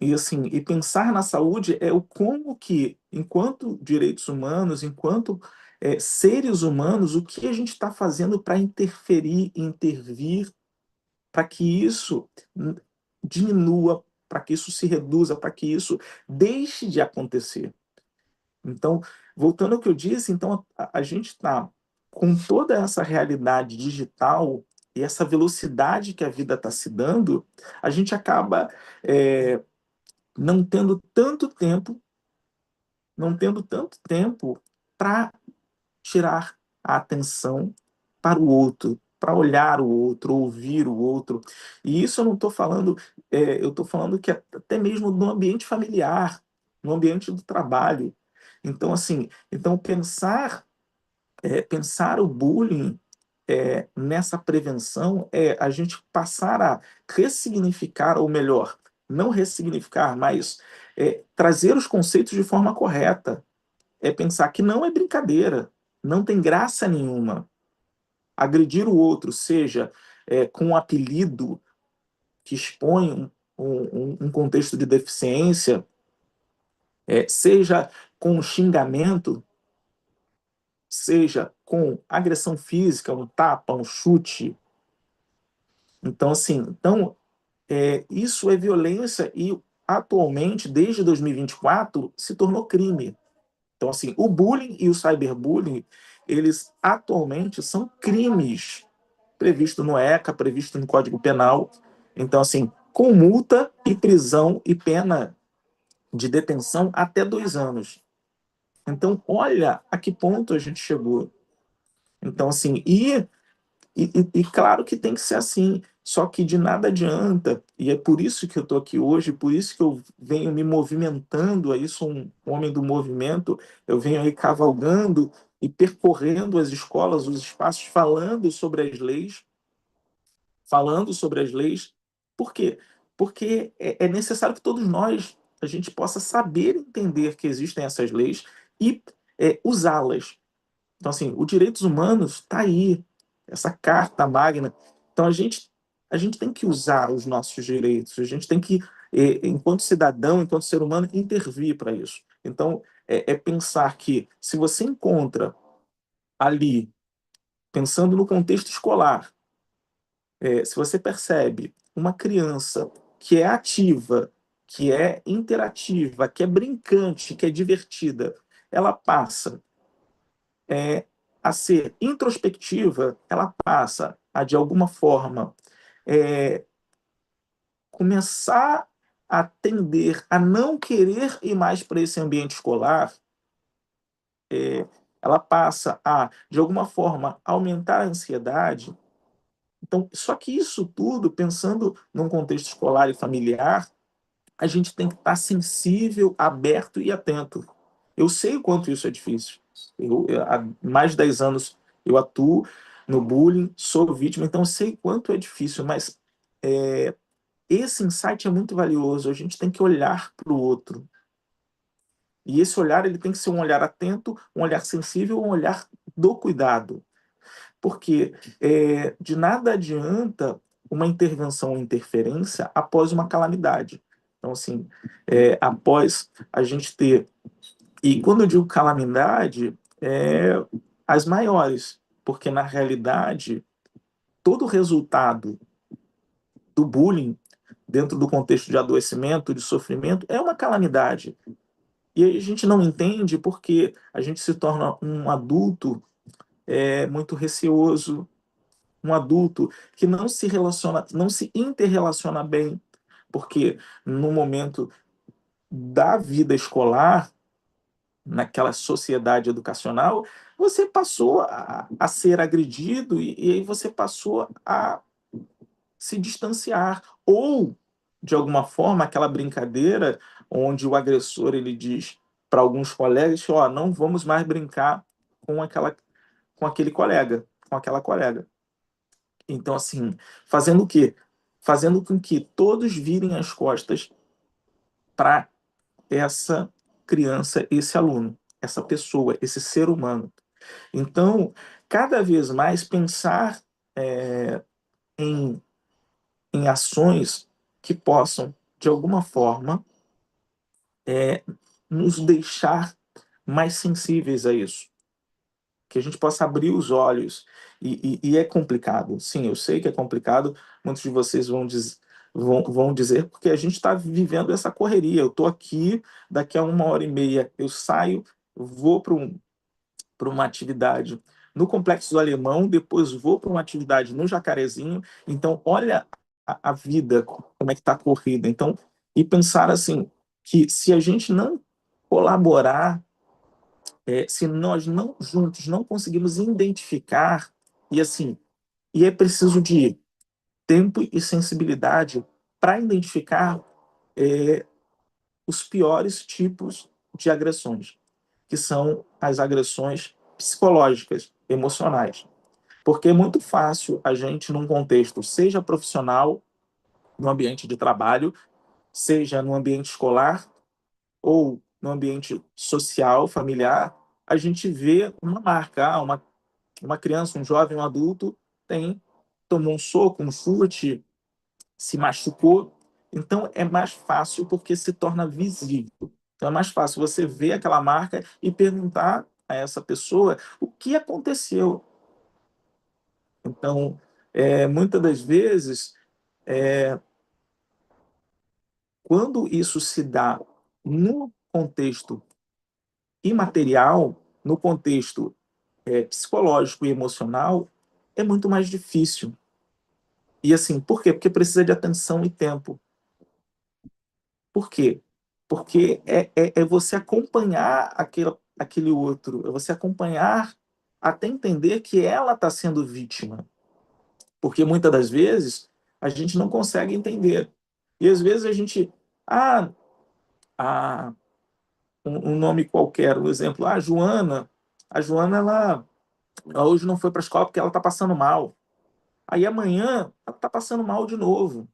e assim, e pensar na saúde é o como que, enquanto direitos humanos, enquanto seres humanos, o que a gente está fazendo para interferir, intervir, para que isso diminua, para que isso se reduza, para que isso deixe de acontecer. Então, voltando ao que eu disse, então a gente está com toda essa realidade digital e essa velocidade que a vida está se dando, a gente acaba não tendo tanto tempo, não tendo tanto tempo para tirar a atenção para o outro, para olhar o outro, ouvir o outro. E isso eu não estou falando, eu estou falando que até mesmo no ambiente familiar, no ambiente do trabalho. Então, assim, então pensar o bullying nessa prevenção é a gente passar a ressignificar, ou melhor, não ressignificar, mas trazer os conceitos de forma correta. É pensar que não é brincadeira, não tem graça nenhuma. Agredir o outro, seja com um apelido que expõe um contexto de deficiência, seja com um xingamento, seja com agressão física, um tapa, um chute. Então, assim, isso é violência e atualmente, desde 2024, se tornou crime. Então, assim, o bullying e o cyberbullying, eles atualmente são crimes previstos no ECA, previsto no Código Penal. Então, assim, com multa e prisão e pena de detenção até 2 anos. Então, olha a que ponto a gente chegou. Então, assim, e claro que tem que ser assim, só que de nada adianta, e é por isso que eu estou aqui hoje, por isso que eu venho me movimentando, aí sou um homem do movimento, eu venho aí cavalgando e percorrendo as escolas, os espaços, falando sobre as leis. Por quê? Porque é necessário que todos nós, a gente possa saber entender que existem essas leis e usá-las. Então, assim, os direitos humanos está aí, essa carta magna. Então, a gente tem que usar os nossos direitos, a gente tem que, enquanto cidadão, enquanto ser humano, intervir para isso. Então, pensar que se você encontra ali, pensando no contexto escolar, se você percebe uma criança que é ativa, que é interativa, que é brincante, que é divertida, ela passa a ser introspectiva, ela passa a, de alguma forma, é, começar a tender a não querer ir mais para esse ambiente escolar, ela passa a, de alguma forma, aumentar a ansiedade. Então, só que isso tudo, pensando num contexto escolar e familiar, a gente tem que estar sensível, aberto e atento. Eu sei o quanto isso é difícil. Há mais de 10 anos eu atuo no bullying, sou vítima, então sei quanto é difícil, mas esse insight é muito valioso. A gente tem que olhar para o outro. E esse olhar ele tem que ser um olhar atento, um olhar sensível, um olhar do cuidado. Porque de nada adianta uma intervenção ou interferência após uma calamidade. Então, assim, após a gente ter... E quando eu digo calamidade, as maiores, porque na realidade todo o resultado do bullying, dentro do contexto de adoecimento, de sofrimento, é uma calamidade. E a gente não entende porque a gente se torna um adulto muito receoso, um adulto que não se relaciona, não se interrelaciona bem, porque no momento da vida escolar, naquela sociedade educacional, você passou a ser agredido e aí você passou a se distanciar. Ou, de alguma forma, aquela brincadeira onde o agressor ele diz para alguns colegas: ó, não vamos mais brincar com aquele colega, com aquela colega. Então, assim, fazendo o quê? Fazendo com que todos virem as costas para essa criança, esse aluno, essa pessoa, esse ser humano. Então, cada vez mais pensar em, em ações que possam, de alguma forma, nos deixar mais sensíveis a isso. Que a gente possa abrir os olhos. E é complicado. Sim, eu sei que é complicado. Muitos de vocês vão dizer, porque a gente está vivendo essa correria. Eu estou aqui, daqui a 1h30 eu saio, vou para uma atividade no Complexo do Alemão, depois vou para uma atividade no Jacarezinho. Então, olha a vida, como é que está corrida. Então, e pensar assim, que se a gente não colaborar, se nós não juntos não conseguimos identificar, e assim, e é preciso de tempo e sensibilidade para identificar os piores tipos de agressões, que são as agressões psicológicas, emocionais. Porque é muito fácil a gente, num contexto, seja profissional, no ambiente de trabalho, seja no ambiente escolar ou no ambiente social, familiar, a gente vê uma marca, uma criança, um jovem, um adulto tomou um soco, um chute, se machucou. Então é mais fácil porque se torna visível. Então é mais fácil você ver aquela marca e perguntar a essa pessoa o que aconteceu. Então, muitas das vezes, quando isso se dá no contexto imaterial, no contexto psicológico e emocional, é muito mais difícil. E assim, por quê? Porque precisa de atenção e tempo. Por quê? Porque é você acompanhar aquele outro, é você acompanhar até entender que ela está sendo vítima. Porque muitas das vezes a gente não consegue entender. E às vezes a gente. Ah, ah um nome qualquer, um exemplo. A Joana ela hoje não foi para a escola porque ela está passando mal. Aí amanhã ela está passando mal de novo.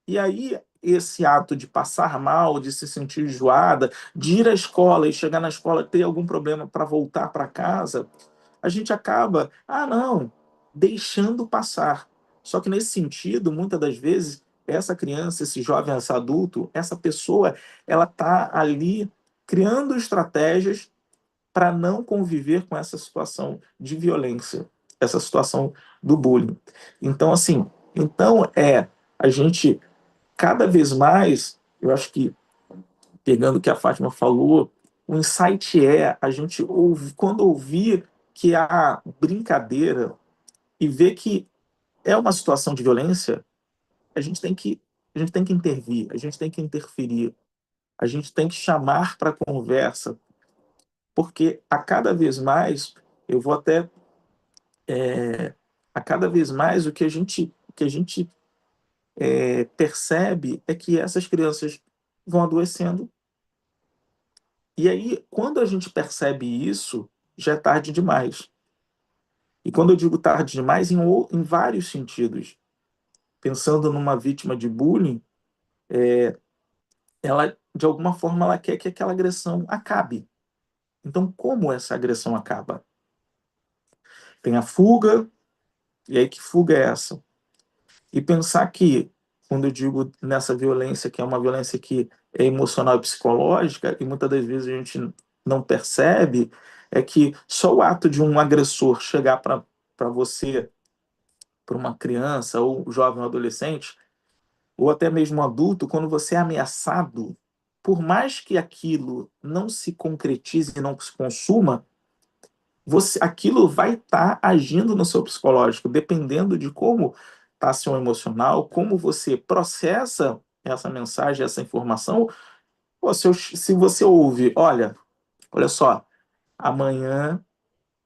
E aí, esse ato de passar mal, de se sentir enjoada, de ir à escola e chegar na escola e ter algum problema para voltar para casa, a gente acaba, não, deixando passar. Só que nesse sentido, muitas das vezes, essa criança, esse jovem, esse adulto, essa pessoa, ela está ali criando estratégias para não conviver com essa situação de violência, essa situação do bullying. Então, assim, a gente cada vez mais, eu acho que, pegando o que a Fátima falou, o insight a gente quando ouvir que há brincadeira e ver que é uma situação de violência, a gente tem que, a gente tem que intervir, a gente tem que interferir, a gente tem que chamar para conversa, porque a cada vez mais, eu vou até, a cada vez mais o que a gente percebe é que essas crianças vão adoecendo. E aí, quando a gente percebe isso, já é tarde demais. E quando eu digo tarde demais, em vários sentidos. Pensando numa vítima de bullying, ela, de alguma forma, ela quer que aquela agressão acabe. Então, como essa agressão acaba? Tem a fuga, e aí que fuga é essa? E pensar que, quando eu digo nessa violência, que é uma violência que é emocional e psicológica, e muitas das vezes a gente não percebe, é que só o ato de um agressor chegar para você, para uma criança, ou jovem ou adolescente, ou até mesmo um adulto, quando você é ameaçado, por mais que aquilo não se concretize e não se consuma, aquilo vai estar agindo no seu psicológico, dependendo de como está seu emocional, como você processa essa mensagem, essa informação. Pô, se você ouve, olha só, amanhã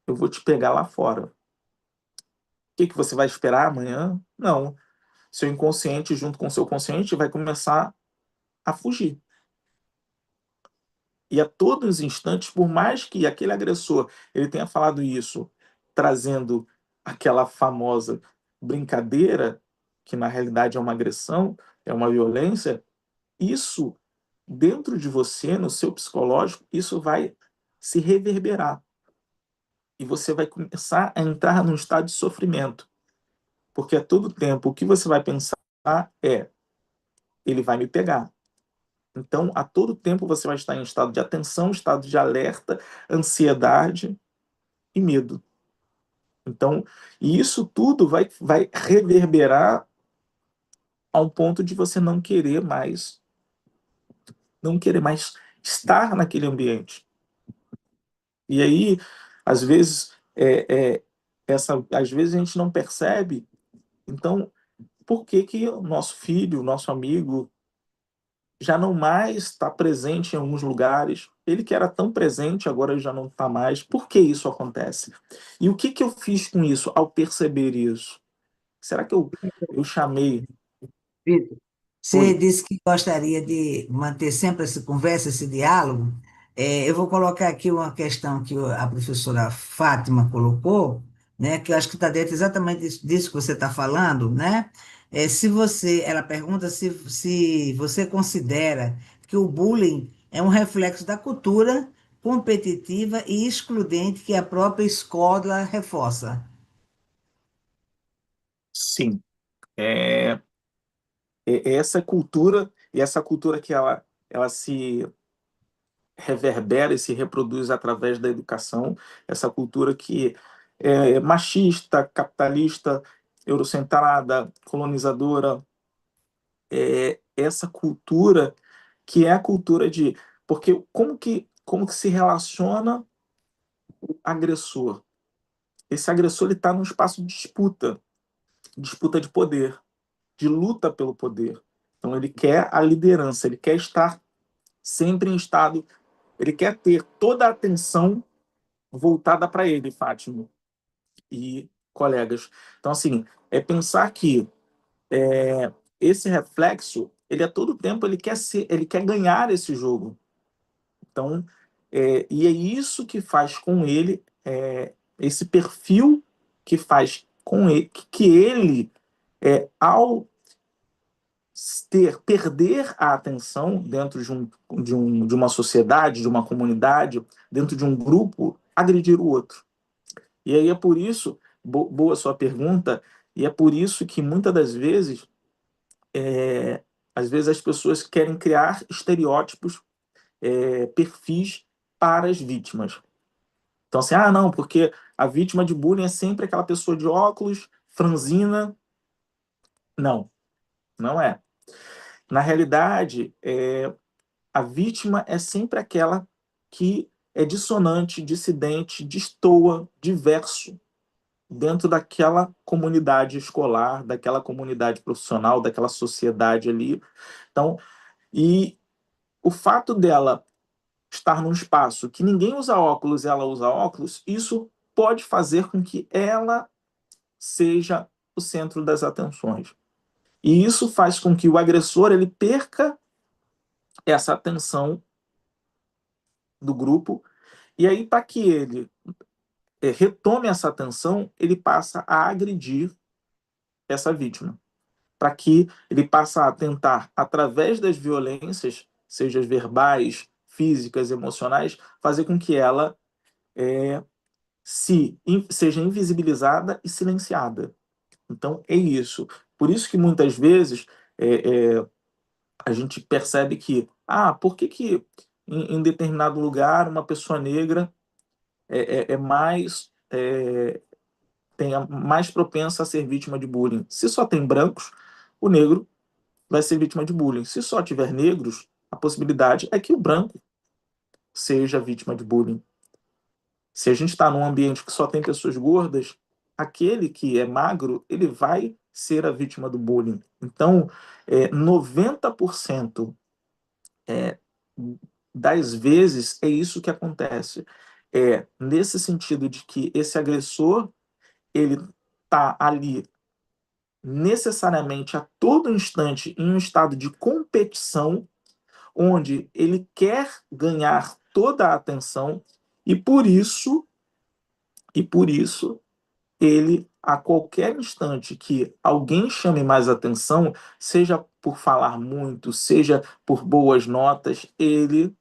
eu vou te pegar lá fora. O que você vai esperar amanhã? Não. Seu inconsciente, junto com seu consciente, vai começar a fugir. E a todos os instantes, por mais que aquele agressor ele tenha falado isso, trazendo aquela famosa brincadeira, que na realidade é uma agressão, é uma violência, isso dentro de você, no seu psicológico, isso vai se reverberar. E você vai começar a entrar num estado de sofrimento. Porque a todo tempo o que você vai pensar é: ele vai me pegar. Então, a todo tempo você vai estar em estado de atenção, estado de alerta, ansiedade e medo. Então, e isso tudo vai reverberar a um ponto de você não querer mais estar naquele ambiente. E aí, às vezes, às vezes a gente não percebe. Então, por que que o nosso filho, o nosso amigo, já não mais está presente em alguns lugares? Ele que era tão presente, agora já não está mais. Por que isso acontece? E o que que eu fiz com isso ao perceber isso? Será que eu chamei? Vitor, você Oi. disse que gostaria de manter sempre essa conversa, esse diálogo. Eu vou colocar aqui uma questão que a professora Fátima colocou, né, que eu acho que está dentro exatamente disso que você está falando, né? Ela pergunta se você considera que o bullying é um reflexo da cultura competitiva e excludente que a própria escola reforça. Sim. É, é essa cultura, e essa cultura que ela se reverbera e se reproduz através da educação, essa cultura que é machista, capitalista, eurocentrada, colonizadora, essa cultura que é a cultura de... Porque como que se relaciona o agressor? Esse agressor está num espaço de disputa, disputa de poder, de luta pelo poder. Então ele quer a liderança, ele quer estar sempre em estado, ele quer ter toda a atenção voltada para ele, Fátima e colegas. Então, assim, é pensar que esse reflexo, ele a todo tempo ele quer ganhar esse jogo. Então, e é isso que faz com ele, esse perfil que faz com ele, que ele, ao perder a atenção dentro de uma sociedade, de uma comunidade, dentro de um grupo, agredir o outro. E aí é por isso, boa sua pergunta, e é por isso que muitas das vezes, às vezes as pessoas querem criar estereótipos, perfis para as vítimas. Então, assim, não, porque a vítima de bullying é sempre aquela pessoa de óculos, franzina. Não, não é. Na realidade, a vítima é sempre aquela que é dissonante, dissidente, destoa, diverso dentro daquela comunidade escolar, daquela comunidade profissional, daquela sociedade ali. Então, e o fato dela estar num espaço que ninguém usa óculos e ela usa óculos, isso pode fazer com que ela seja o centro das atenções. E isso faz com que o agressor ele perca essa atenção do grupo. E aí, para que ele retome essa atenção, ele passa a agredir essa vítima, para que ele passe a tentar, através das violências, seja verbais, físicas, emocionais, fazer com que ela seja invisibilizada e silenciada. Então, é isso. Por isso que muitas vezes a gente percebe que, por que que em determinado lugar uma pessoa negra é mais tem mais propensa a ser vítima de bullying? Se só tem brancos, o negro vai ser vítima de bullying. Se só tiver negros, a possibilidade é que o branco seja vítima de bullying. Se a gente está num ambiente que só tem pessoas gordas, aquele que é magro, ele vai ser a vítima do bullying. Então, 90% das vezes é isso que acontece. Nesse sentido de que esse agressor, ele está ali necessariamente a todo instante em um estado de competição, onde ele quer ganhar toda a atenção e por isso ele, a qualquer instante que alguém chame mais atenção, seja por falar muito, seja por boas notas, ele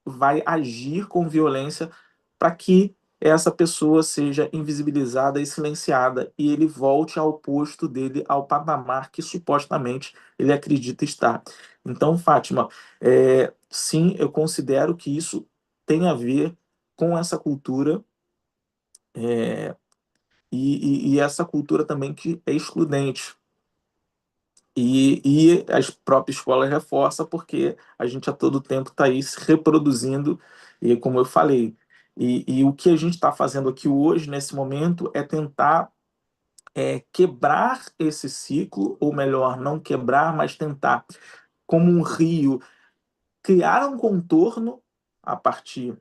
vai agir com violência para que essa pessoa seja invisibilizada e silenciada e ele volte ao posto dele, ao patamar que supostamente ele acredita estar. Então, Fátima, sim, eu considero que isso tem a ver com essa cultura e essa cultura também que é excludente. E as próprias escolas reforçam porque a gente a todo tempo está aí se reproduzindo, e como eu falei, e o que a gente está fazendo aqui hoje, nesse momento, é tentar quebrar esse ciclo, ou melhor, não quebrar, mas tentar, como um rio, criar um contorno a partir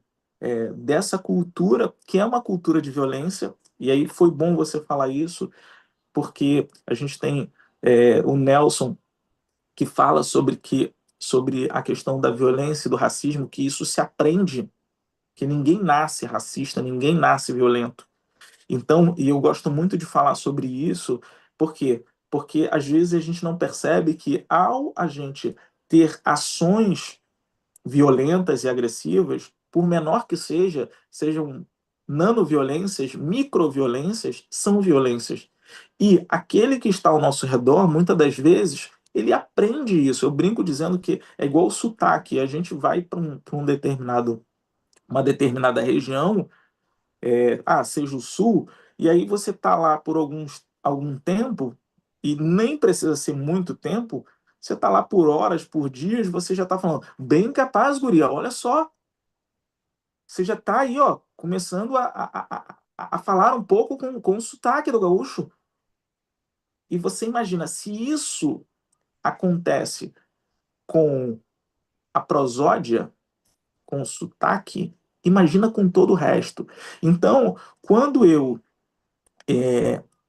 dessa cultura, que é uma cultura de violência, e aí foi bom você falar isso, porque a gente tem o Nelson, que fala sobre a questão da violência e do racismo, que isso se aprende, que ninguém nasce racista, ninguém nasce violento. Então, e eu gosto muito de falar sobre isso, por quê? Porque às vezes a gente não percebe que ao a gente ter ações violentas e agressivas, por menor que sejam nanoviolências, microviolências, são violências. E aquele que está ao nosso redor, muitas das vezes, ele aprende isso. Eu brinco dizendo que é igual o sotaque. A gente vai para uma determinada região, seja o sul, e aí você está lá por algum tempo, e nem precisa ser muito tempo, você está lá por horas, por dias, você já está falando, bem capaz, guria, olha só, você já está aí, ó, começando a falar um pouco com o sotaque do gaúcho. E você imagina, se isso acontece com a prosódia, com o sotaque, imagina com todo o resto. Então, quando eu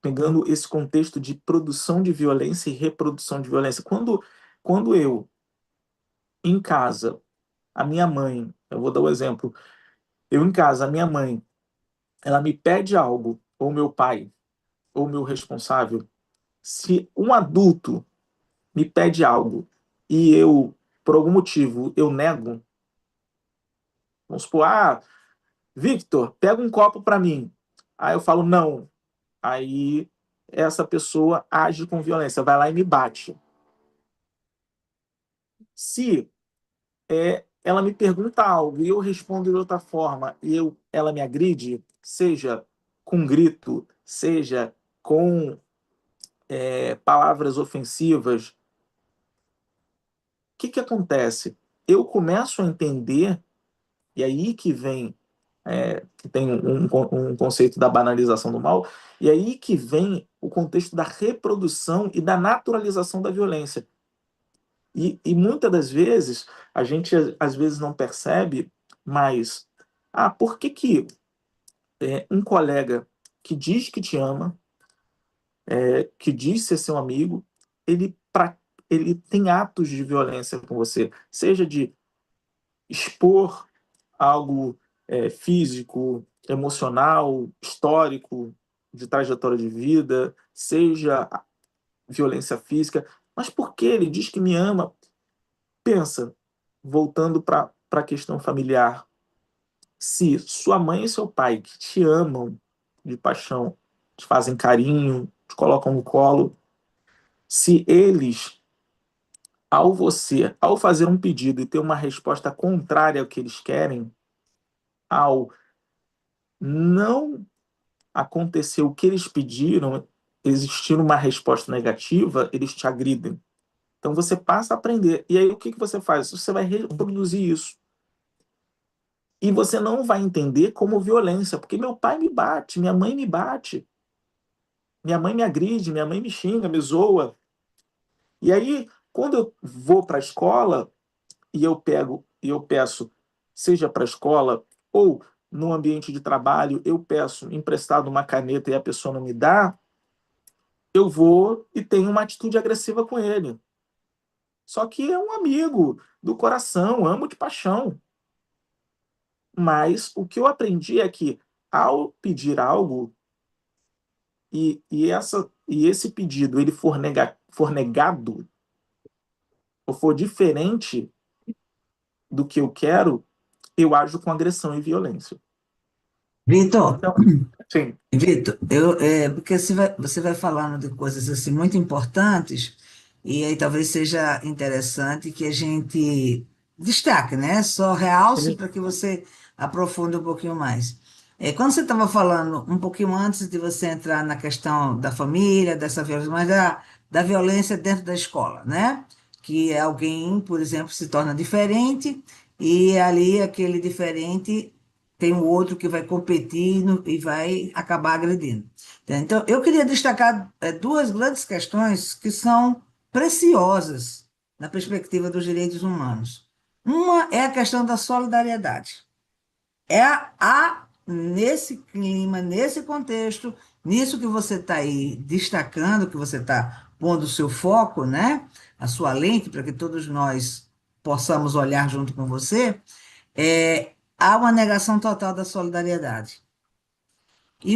pegando esse contexto de produção de violência e reprodução de violência. Quando eu, em casa, a minha mãe, eu vou dar o um exemplo, eu em casa, a minha mãe, ela me pede algo, ou meu pai, ou meu responsável, se um adulto me pede algo e eu, por algum motivo, eu nego, vamos supor, Victor, pega um copo para mim. Aí eu falo, não. Aí essa pessoa age com violência, vai lá e me bate. Se ela me pergunta algo e eu respondo de outra forma e ela me agride, seja com grito, seja com palavras ofensivas, o que acontece? Eu começo a entender, e aí que vem, que tem um conceito da banalização do mal, e aí que vem o contexto da reprodução e da naturalização da violência. E muitas das vezes, a gente às vezes não percebe, mas por que um colega que diz que te ama, que diz ser seu amigo, ele tem atos de violência com você, seja de expor algo físico, emocional, histórico, de trajetória de vida, seja violência física. Mas por que ele diz que me ama? Pensa, voltando para a questão familiar, se sua mãe e seu pai que te amam de paixão, te fazem carinho, te colocam no colo, se eles, ao fazer um pedido e ter uma resposta contrária ao que eles querem, ao não acontecer o que eles pediram, existir uma resposta negativa, eles te agridem. Então você passa a aprender. E aí o que você faz? Você vai reproduzir isso. E você não vai entender como violência, porque meu pai me bate, minha mãe me bate, minha mãe me agride, minha mãe me xinga, me zoa. E aí, quando eu vou para a escola e eu peço, seja para a escola ou no ambiente de trabalho, eu peço emprestado uma caneta e a pessoa não me dá, eu vou e tenho uma atitude agressiva com ele. Só que é um amigo do coração, amo de paixão. Mas o que eu aprendi é que, ao pedir algo, e esse pedido ele for negado, ou for diferente do que eu quero, eu ajo com agressão e violência. Vitor, Então, sim, Vitor, porque você vai falando de coisas assim muito importantes, e aí talvez seja interessante que a gente destaque, né? Só realce para que você aprofunde um pouquinho mais. Quando você estava falando um pouquinho antes de você entrar na questão da família, dessa violência, mas da violência dentro da escola, né? Que alguém, por exemplo, se torna diferente, e ali aquele diferente tem um outro que vai competir e vai acabar agredindo. Então, eu queria destacar duas grandes questões que são preciosas na perspectiva dos direitos humanos. Uma é a questão da solidariedade. Nesse clima, nesse contexto, nisso que você está aí destacando, que você está pondo o seu foco, né? A sua lente, para que todos nós possamos olhar junto com você, há uma negação total da solidariedade. Que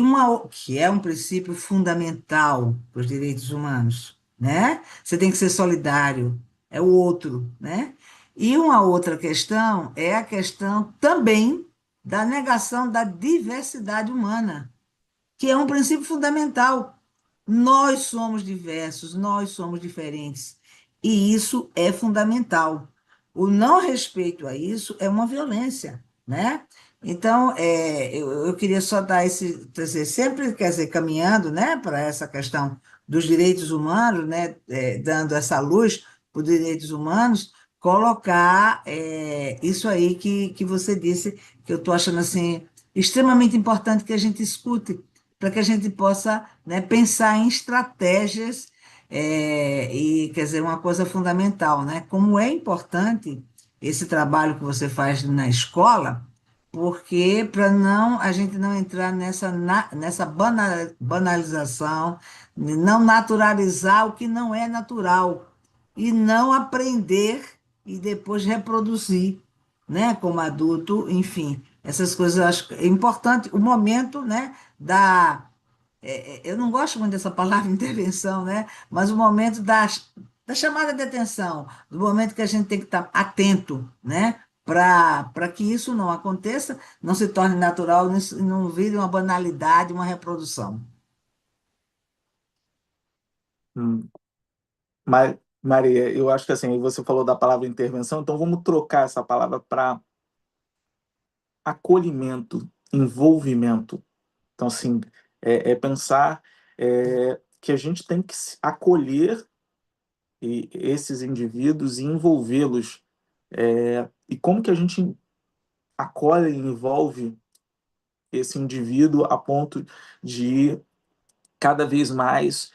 é um princípio fundamental para os direitos humanos, né? Você tem que ser solidário, é o outro, né? E uma outra questão é a questão também da negação da diversidade humana, que é um princípio fundamental. Nós somos diversos, nós somos diferentes, e isso é fundamental. O não respeito a isso é uma violência, né? Então, eu queria só dar trazer sempre, quer dizer, caminhando, né, para essa questão dos direitos humanos, né, dando essa luz para os direitos humanos, colocar isso aí que você disse, que eu estou achando assim extremamente importante que a gente escute, para que a gente possa, né, pensar em estratégias, e, quer dizer, uma coisa fundamental, né? Como é importante esse trabalho que você faz na escola, porque para não a gente não entrar nessa banalização, não naturalizar o que não é natural, e não aprender e depois reproduzir, né, como adulto, enfim, essas coisas eu acho que é importante, o momento, né, eu não gosto muito dessa palavra intervenção, né, mas o momento da chamada de atenção, do momento que a gente tem que estar atento, né, para que isso não aconteça, não se torne natural, não vire uma banalidade, uma reprodução. hum, Maria, eu acho que assim, você falou da palavra intervenção, então vamos trocar essa palavra para acolhimento, envolvimento. Então, assim, pensar que a gente tem que acolher esses indivíduos e envolvê-los. E como que a gente acolhe e envolve esse indivíduo a ponto de cada vez mais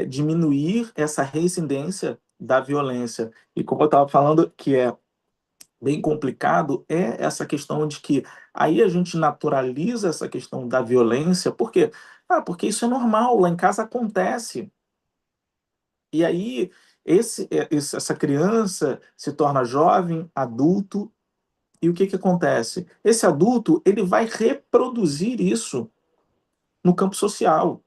diminuir essa reincidência da violência. E como eu estava falando, que é bem complicado, é essa questão de que aí a gente naturaliza essa questão da violência, por quê? Porque isso é normal, lá em casa acontece. E aí essa criança se torna jovem, adulto, E o que acontece? Esse adulto ele vai reproduzir isso no campo social.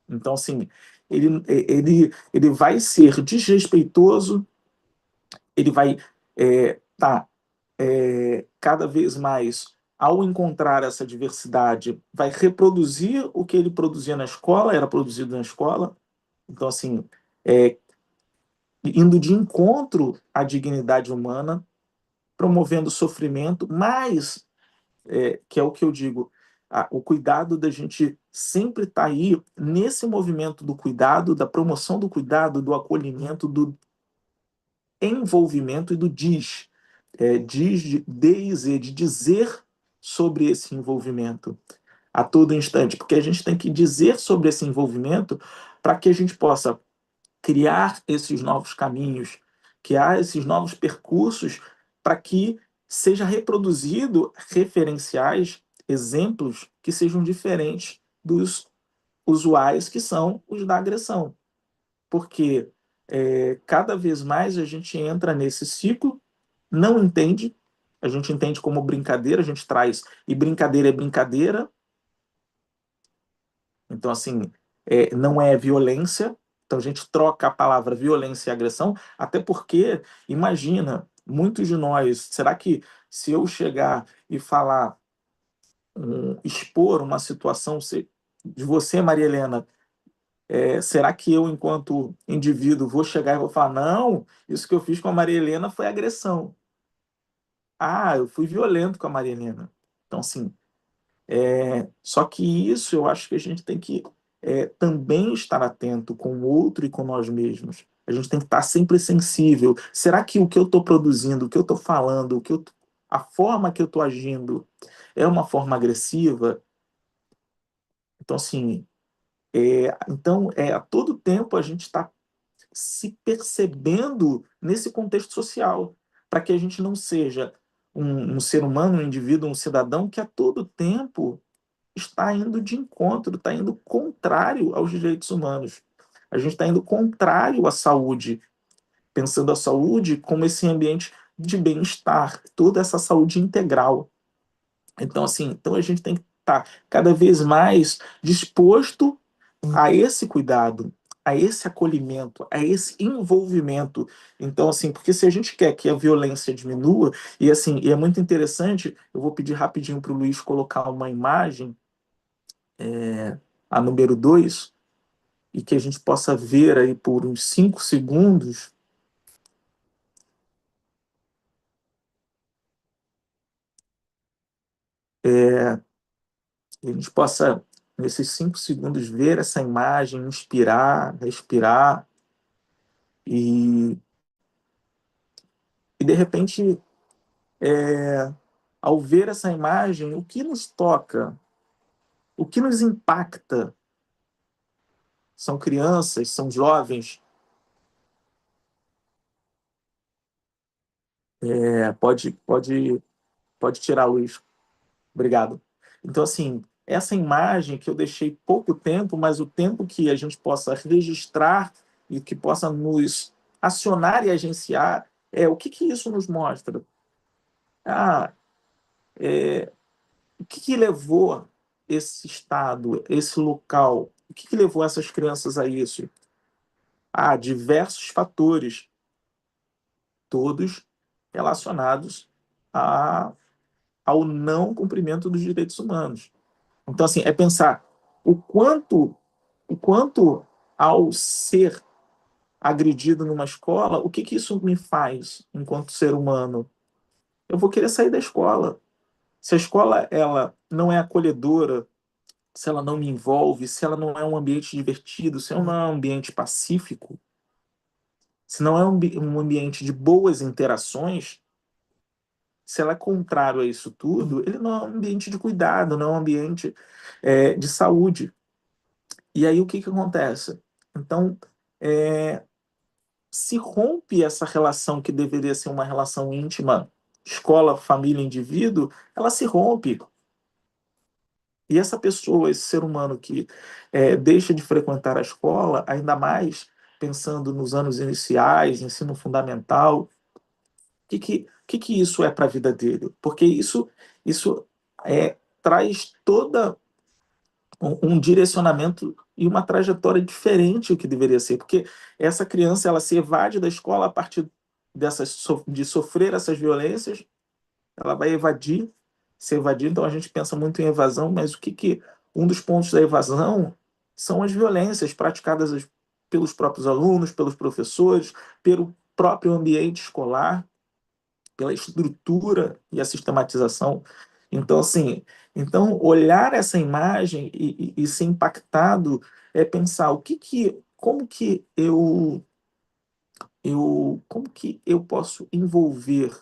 Então, assim, ele vai ser desrespeitoso, ele vai tá, cada vez mais, ao encontrar essa diversidade, vai reproduzir o que ele produzia na escola, era produzido na escola. Então, assim, é, indo de encontro à dignidade humana, promovendo sofrimento, mas, que é o que eu digo, o cuidado da gente sempre estar aí nesse movimento do cuidado, da promoção do cuidado, do acolhimento, do envolvimento e do diz, diz de dizer sobre esse envolvimento a todo instante, porque a gente tem que dizer sobre esse envolvimento para que a gente possa criar esses novos caminhos, criar esses novos percursos para que seja reproduzido referenciais, exemplos que sejam diferentes dos usuais, que são os da agressão. Porque cada vez mais a gente entra nesse ciclo, não entende, a gente entende como brincadeira, a gente traz, e brincadeira é brincadeira, então, assim, não é violência. Então, a gente troca a palavra violência e agressão, até porque, imagina, muitos de nós, será que se eu chegar e falar, expor uma situação de você, Maria Helena, será que eu, enquanto indivíduo, vou chegar e vou falar, não, isso que eu fiz com a Maria Helena foi agressão. Ah, eu fui violento com a Maria Helena. Então, assim, só que isso eu acho que a gente tem que também estar atento com o outro e com nós mesmos. A gente tem que estar sempre sensível. Será que o que eu estou produzindo, o que eu estou falando, a forma que eu estou agindo é uma forma agressiva? Então, assim, a todo tempo a gente está se percebendo nesse contexto social, para que a gente não seja um ser humano, um indivíduo, um cidadão que a todo tempo está indo de encontro, está indo contrário aos direitos humanos. A gente está indo contrário à saúde, pensando a saúde como esse ambiente de bem-estar, toda essa saúde integral. Então, assim, então a gente tem que estar cada vez mais disposto a esse cuidado, a esse acolhimento, a esse envolvimento. Então, assim, porque se a gente quer que a violência diminua, e assim, e é muito interessante, eu vou pedir rapidinho para o Luiz colocar uma imagem, a número 2 e que a gente possa ver aí por uns 5 segundos, e a gente possa, nesses 5 segundos, ver essa imagem, inspirar, respirar, e, e de repente, ao ver essa imagem, o que nos toca, o que nos impacta, são crianças, são jovens, pode tirar a luz. Obrigado. Então, assim, essa imagem que eu deixei pouco tempo, mas o tempo que a gente possa registrar e que possa nos acionar e agenciar, o que isso nos mostra? Ah, o que levou esse estado, esse local, o que levou essas crianças a isso? Ah, diversos fatores, todos relacionados a, ao não cumprimento dos direitos humanos. Então, assim, é pensar o quanto ao ser agredido numa escola, o que isso me faz enquanto ser humano? Eu vou querer sair da escola. Se a escola ela não é acolhedora, se ela não me envolve, se ela não é um ambiente divertido, se ela não é um ambiente pacífico, se não é um ambiente de boas interações, se ela é contrário a isso tudo, ele não é um ambiente de cuidado, não é um ambiente de saúde. E aí o que acontece? Então, se rompe essa relação que deveria ser uma relação íntima, escola, família, indivíduo, ela se rompe. E essa pessoa, esse ser humano que deixa de frequentar a escola, ainda mais pensando nos anos iniciais, ensino fundamental, o que isso é para a vida dele? Porque isso traz toda um direcionamento e uma trajetória diferente do que deveria ser, porque essa criança ela se evade da escola a partir de sofrer essas violências, ela vai evadir, se evadir, então a gente pensa muito em evasão, mas um dos pontos da evasão são as violências praticadas pelos próprios alunos, pelos professores, pelo próprio ambiente escolar, pela estrutura e a sistematização. Então, assim, olhar essa imagem e ser impactado é pensar como que eu posso envolver,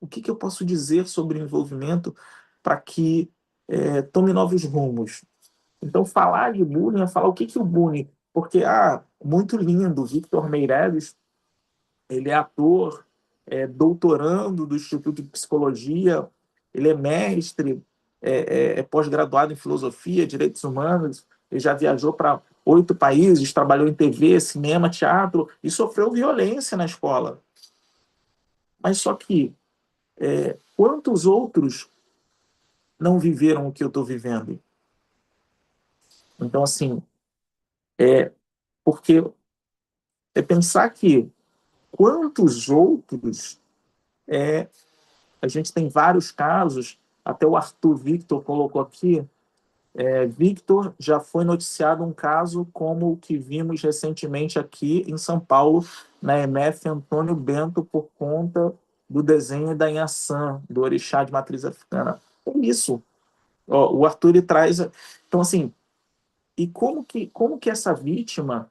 o que eu posso dizer sobre o envolvimento para que tome novos rumos. Então, falar de bullying é falar o que o bullying, porque, muito lindo, Victor Meirelles, ele é ator, é doutorando do Instituto de Psicologia, ele é mestre, é pós-graduado em filosofia, direitos humanos, ele já viajou para 8 países, trabalhou em TV, cinema, teatro, e sofreu violência na escola. Mas só que, quantos outros não viveram o que eu estou vivendo? Então, assim, porque pensar que quantos outros a gente tem vários casos, até o Arthur Victor colocou aqui, Victor já foi noticiado um caso como o que vimos recentemente aqui em São Paulo, na EMF Antônio Bento, por conta do desenho da Inhaçã, do orixá de matriz africana. É isso. Ó, o Arthur ele traz... Então, assim, e como que essa vítima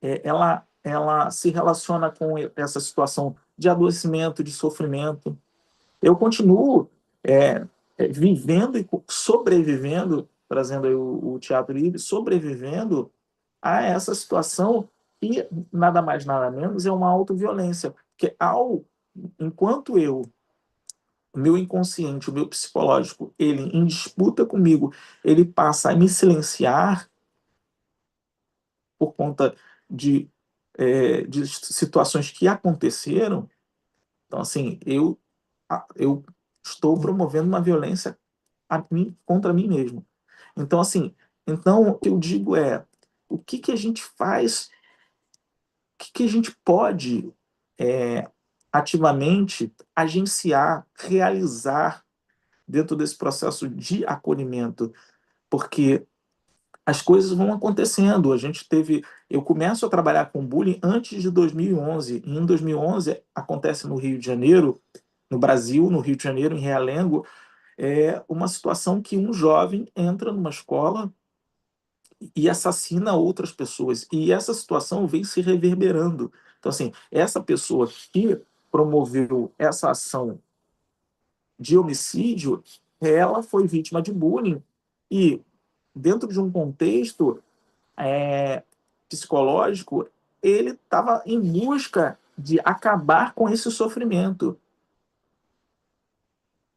ela se relaciona com essa situação de adoecimento, de sofrimento? Eu continuo vivendo e sobrevivendo, trazendo aí o Teatro Livre, sobrevivendo a essa situação que nada mais, nada menos é uma autoviolência. Porque enquanto o meu inconsciente, o meu psicológico, ele em disputa comigo, ele passa a me silenciar por conta de situações que aconteceram. Então, assim, eu estou promovendo uma violência contra mim mesmo. Então, assim, o que eu digo é, o que a gente faz, o que a gente pode ativamente agenciar, realizar dentro desse processo de acolhimento, porque as coisas vão acontecendo. Eu começo a trabalhar com bullying antes de 2011. E em 2011 acontece no Rio de Janeiro, no Brasil, no Rio de Janeiro, em Realengo, uma situação que um jovem entra numa escola e assassina outras pessoas. E essa situação vem se reverberando. Então, assim, essa pessoa que promoveu essa ação de homicídio, ela foi vítima de bullying e, dentro de um contexto psicológico, ele estava em busca de acabar com esse sofrimento.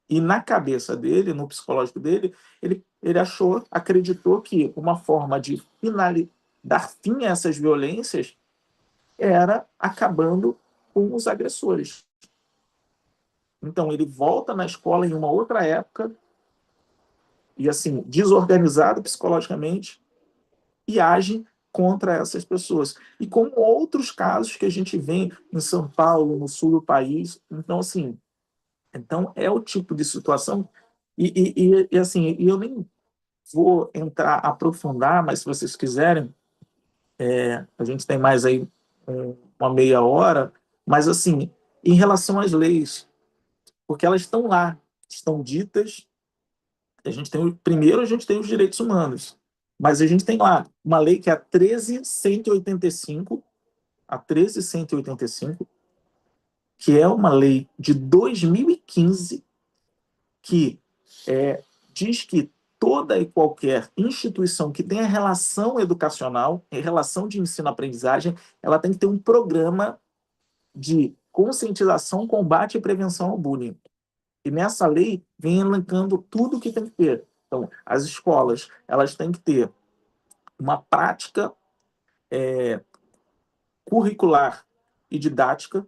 E na cabeça dele, no psicológico dele, ele acreditou que uma forma de dar fim a essas violências era acabando com os agressores. Então, ele volta na escola em uma outra época, e assim, desorganizado psicologicamente, e age contra essas pessoas. E como outros casos que a gente vê em São Paulo, no sul do país. Então, assim, é o tipo de situação. Assim, eu nem vou aprofundar, mas se vocês quiserem, a gente tem mais aí uma meia hora, mas assim, em relação às leis, porque elas estão lá, estão ditas, primeiro a gente tem os direitos humanos, mas a gente tem lá uma lei que é a 13.185, a 13.185, que é uma lei de 2015, que diz que toda e qualquer instituição que tenha relação educacional, relação de ensino-aprendizagem, ela tem que ter um programa de conscientização, combate e prevenção ao bullying. E nessa lei vem elencando tudo que tem que ter. Então, as escolas elas têm que ter uma prática curricular e didática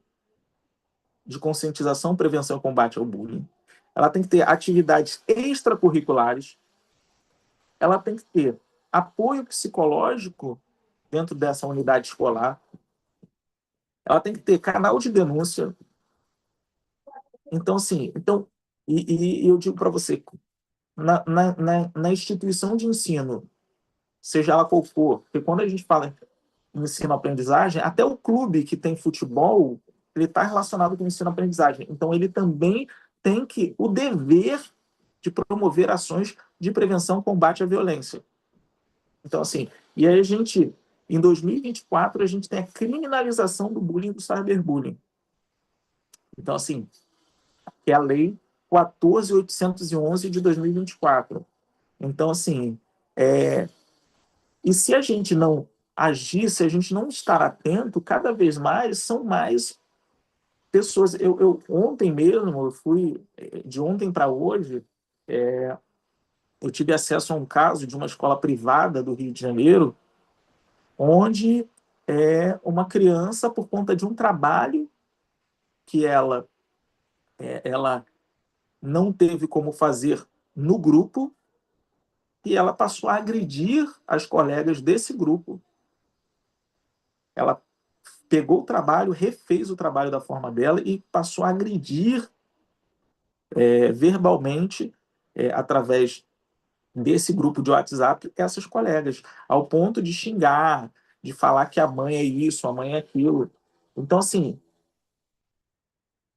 de conscientização, prevenção e combate ao bullying. Ela tem que ter atividades extracurriculares. Ela tem que ter apoio psicológico dentro dessa unidade escolar. Ela tem que ter canal de denúncia. Então, assim, e eu digo para você, na instituição de ensino, seja ela qual for, porque quando a gente fala em ensino-aprendizagem, até o clube que tem futebol, ele está relacionado com ensino-aprendizagem. Então, ele também tem o dever de promover ações de prevenção e combate à violência. Então, assim, e aí em 2024, a gente tem a criminalização do bullying e do cyberbullying. Então, assim, que é a Lei 14.811 de 2024. Então, assim, e se a gente não agir, se a gente não estar atento, cada vez mais são mais pessoas. Ontem mesmo, eu fui, de ontem para hoje, eu tive acesso a um caso de uma escola privada do Rio de Janeiro, onde uma criança, por conta de um trabalho que ela não teve como fazer no grupo, e ela passou a agredir as colegas desse grupo. Ela pegou o trabalho, refez o trabalho da forma dela e passou a agredir verbalmente, através desse grupo de WhatsApp, essas colegas, ao ponto de xingar, de falar que a mãe é isso, a mãe é aquilo. Então, assim,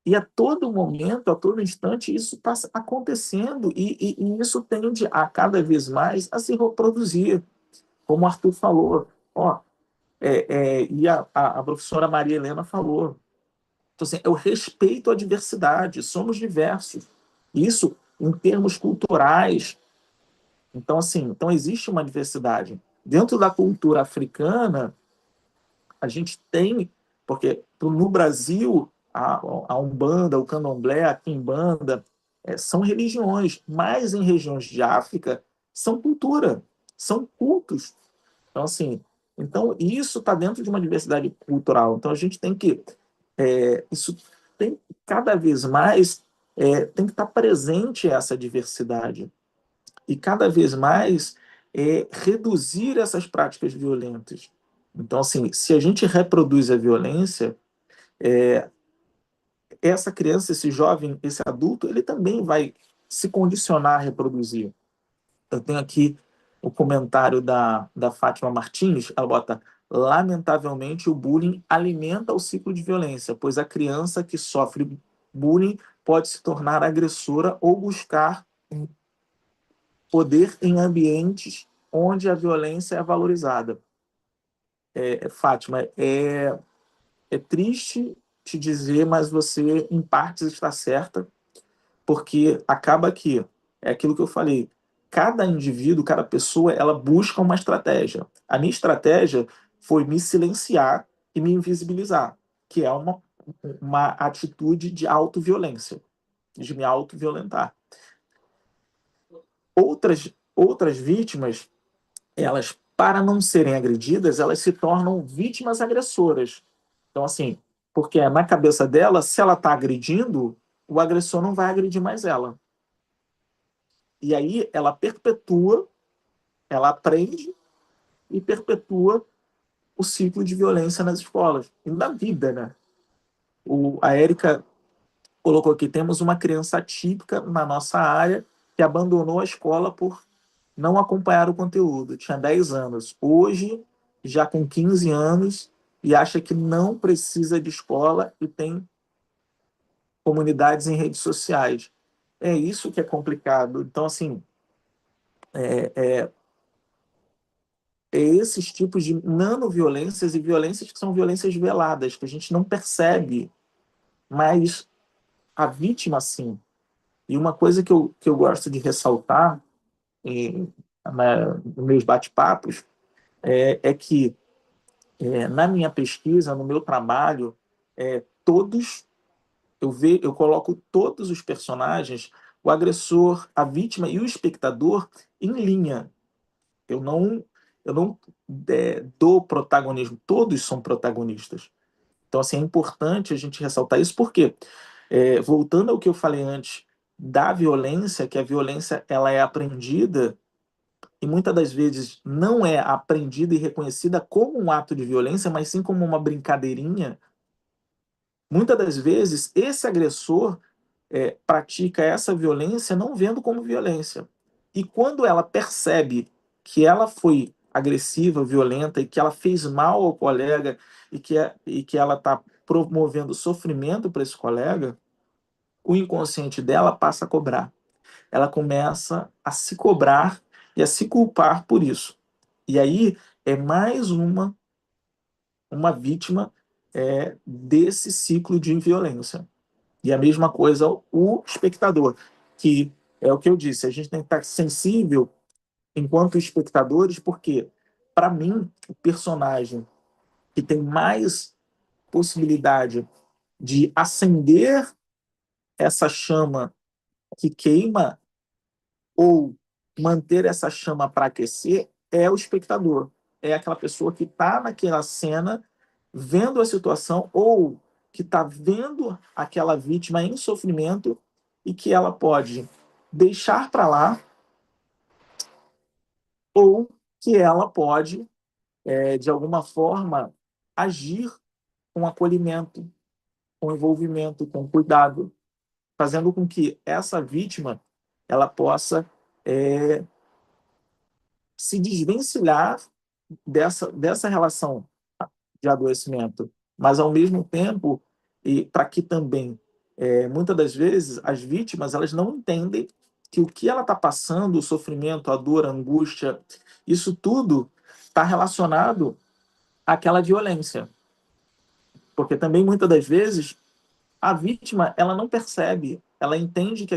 e a todo momento, a todo instante, isso está acontecendo e isso tende a cada vez mais a se reproduzir. Como o Arthur falou, ó, e a professora Maria Helena falou. Então, assim, eu respeito a diversidade, somos diversos. Isso em termos culturais. Então, assim, então existe uma diversidade. Dentro da cultura africana, a gente tem, porque no Brasil, a Umbanda, o Candomblé, a Quimbanda, são religiões, mas em regiões de África são cultura, são cultos. Então, assim, então isso está dentro de uma diversidade cultural. Então, a gente tem que isso tem cada vez mais tem que estar presente essa diversidade e cada vez mais reduzir essas práticas violentas. Então, assim, se a gente reproduz a violência, essa criança, esse jovem, esse adulto, ele também vai se condicionar a reproduzir. Eu tenho aqui o comentário da Fátima Martins, ela bota: lamentavelmente, o bullying alimenta o ciclo de violência, pois a criança que sofre bullying pode se tornar agressora ou buscar poder em ambientes onde a violência é valorizada. Fátima, é triste te dizer, mas você, em partes, está certa, porque acaba que, é aquilo que eu falei, cada indivíduo, cada pessoa, ela busca uma estratégia. A minha estratégia foi me silenciar e me invisibilizar, que é uma atitude de autoviolência, de me autoviolentar. Outras vítimas, elas, para não serem agredidas, elas se tornam vítimas agressoras. Então, assim, porque na cabeça dela, se ela está agredindo, o agressor não vai agredir mais ela. E aí ela perpetua, ela aprende e perpetua o ciclo de violência nas escolas e na vida, né? A Érica colocou aqui: temos uma criança atípica na nossa área que abandonou a escola por não acompanhar o conteúdo. Tinha 10 anos. Hoje, já com 15 anos, e acha que não precisa de escola e tem comunidades em redes sociais. É isso que é complicado. Então, assim, esses tipos de nanoviolências e violências que são violências veladas, que a gente não percebe, mas a vítima, sim. E uma coisa que eu gosto de ressaltar nos meus bate-papos é que, na minha pesquisa, no meu trabalho, todos, eu coloco todos os personagens, o agressor, a vítima e o espectador, em linha. Eu não dou protagonismo, todos são protagonistas. Então, assim, é importante a gente ressaltar isso, porque, voltando ao que eu falei antes da violência, que a violência ela é aprendida e muitas das vezes não é aprendida e reconhecida como um ato de violência, mas sim como uma brincadeirinha. Muitas das vezes, esse agressor pratica essa violência não vendo como violência. E quando ela percebe que ela foi agressiva, violenta e que ela fez mal ao colega e que ela está promovendo sofrimento para esse colega, o inconsciente dela passa a cobrar. Ela começa a se cobrar e a se culpar por isso. E aí é mais uma vítima desse ciclo de violência. E a mesma coisa o espectador, que é o que eu disse, a gente tem que estar sensível enquanto espectadores, porque, para mim, o personagem que tem mais possibilidade de acender essa chama que queima ou manter essa chama para aquecer é o espectador. É aquela pessoa que está naquela cena, vendo a situação, ou que está vendo aquela vítima em sofrimento e que ela pode deixar para lá, ou que ela pode, de alguma forma, agir com acolhimento, com envolvimento, com cuidado, fazendo com que essa vítima ela possa se desvencilhar dessa relação de adoecimento, mas ao mesmo tempo, e para que também, muitas das vezes, as vítimas elas não entendem que o que ela está passando, o sofrimento, a dor, a angústia, isso tudo está relacionado àquela violência. Porque também, muitas das vezes, a vítima ela não percebe, ela entende que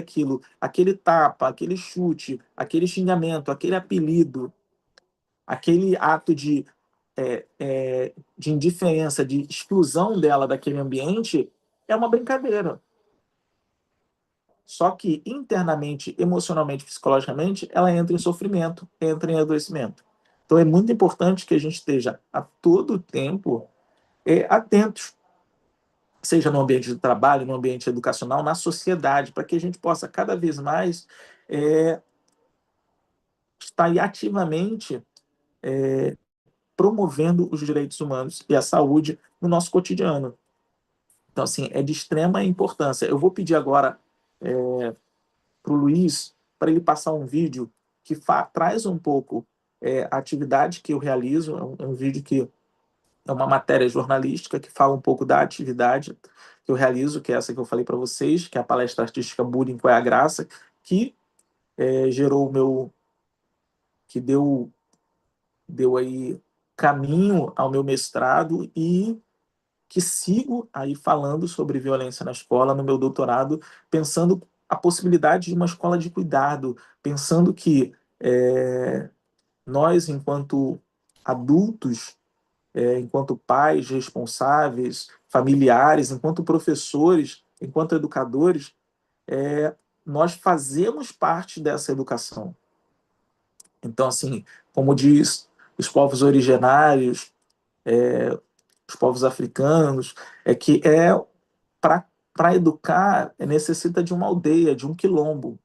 aquele tapa, aquele chute, aquele xingamento, aquele apelido, aquele ato de indiferença, de exclusão dela daquele ambiente, é uma brincadeira. Só que internamente, emocionalmente, psicologicamente, ela entra em sofrimento, entra em adoecimento. Então é muito importante que a gente esteja a todo tempo atentos, seja no ambiente de trabalho, no ambiente educacional, na sociedade, para que a gente possa cada vez mais estar ativamente promovendo os direitos humanos e a saúde no nosso cotidiano. Então, assim, é de extrema importância. Eu vou pedir agora para o Luiz para ele passar um vídeo que traz um pouco a atividade que eu realizo. É um vídeo que é uma matéria jornalística que fala um pouco da atividade que eu realizo, que é essa que eu falei para vocês, que é a palestra artística Bullying Qual é a Graça, que gerou o meu... que deu aí caminho ao meu mestrado e que sigo aí falando sobre violência na escola, no meu doutorado, pensando a possibilidade de uma escola de cuidado, pensando que nós, enquanto adultos, enquanto pais responsáveis, familiares, enquanto professores, enquanto educadores, nós fazemos parte dessa educação. Então, assim, como diz os povos originários, os povos africanos, é que para educar necessita de uma aldeia, de um quilombo.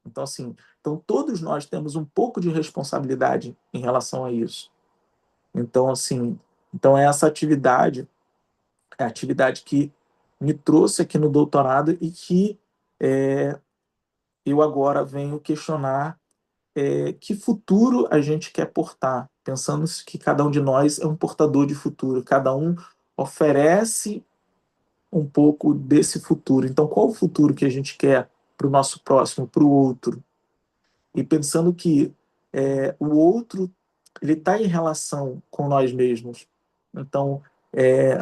Então, assim, então todos nós temos um pouco de responsabilidade em relação a isso. Então, assim, então essa atividade é a atividade que me trouxe aqui no doutorado e que eu agora venho questionar que futuro a gente quer portar, pensando que cada um de nós é um portador de futuro, cada um oferece um pouco desse futuro. Então, qual o futuro que a gente quer para o nosso próximo, para o outro? E pensando que o outro ele está em relação com nós mesmos. Então,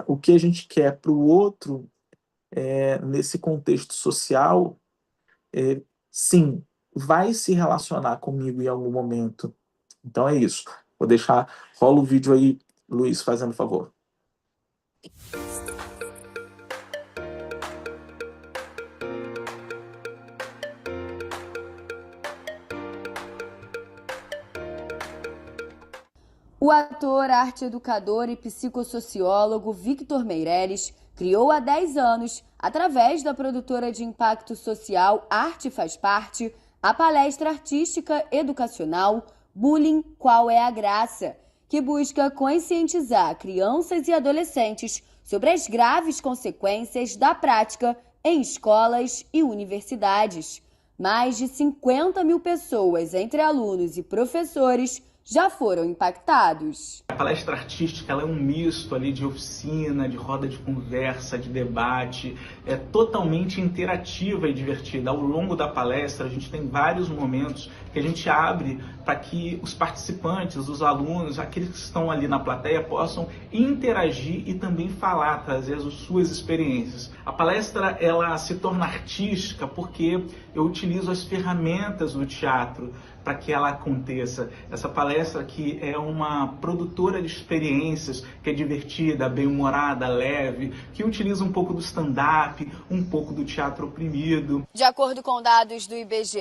o que a gente quer para o outro nesse contexto social, sim, vai se relacionar comigo em algum momento. Então é isso. Vou deixar, rola o vídeo aí, Luiz, fazendo favor. O ator, arte-educador e psicossociólogo Victor Meireles criou há 10 anos, através da produtora de impacto social Arte Faz Parte, a palestra artística educacional Bullying, Qual é a Graça?, que busca conscientizar crianças e adolescentes sobre as graves consequências da prática em escolas e universidades. Mais de 50 mil pessoas, entre alunos e professores, já foram impactados. A palestra artística ela é um misto ali de oficina, de roda de conversa, de debate, é totalmente interativa e divertida. Ao longo da palestra a gente tem vários momentos que a gente abre para que os participantes, os alunos, aqueles que estão ali na plateia possam interagir e também falar, trazer as suas experiências. A palestra ela se torna artística porque eu utilizo as ferramentas do teatro para que ela aconteça. Essa palestra aqui é uma produtora de experiências que é divertida, bem-humorada, leve, que utiliza um pouco do stand-up, um pouco do teatro oprimido. De acordo com dados do IBGE,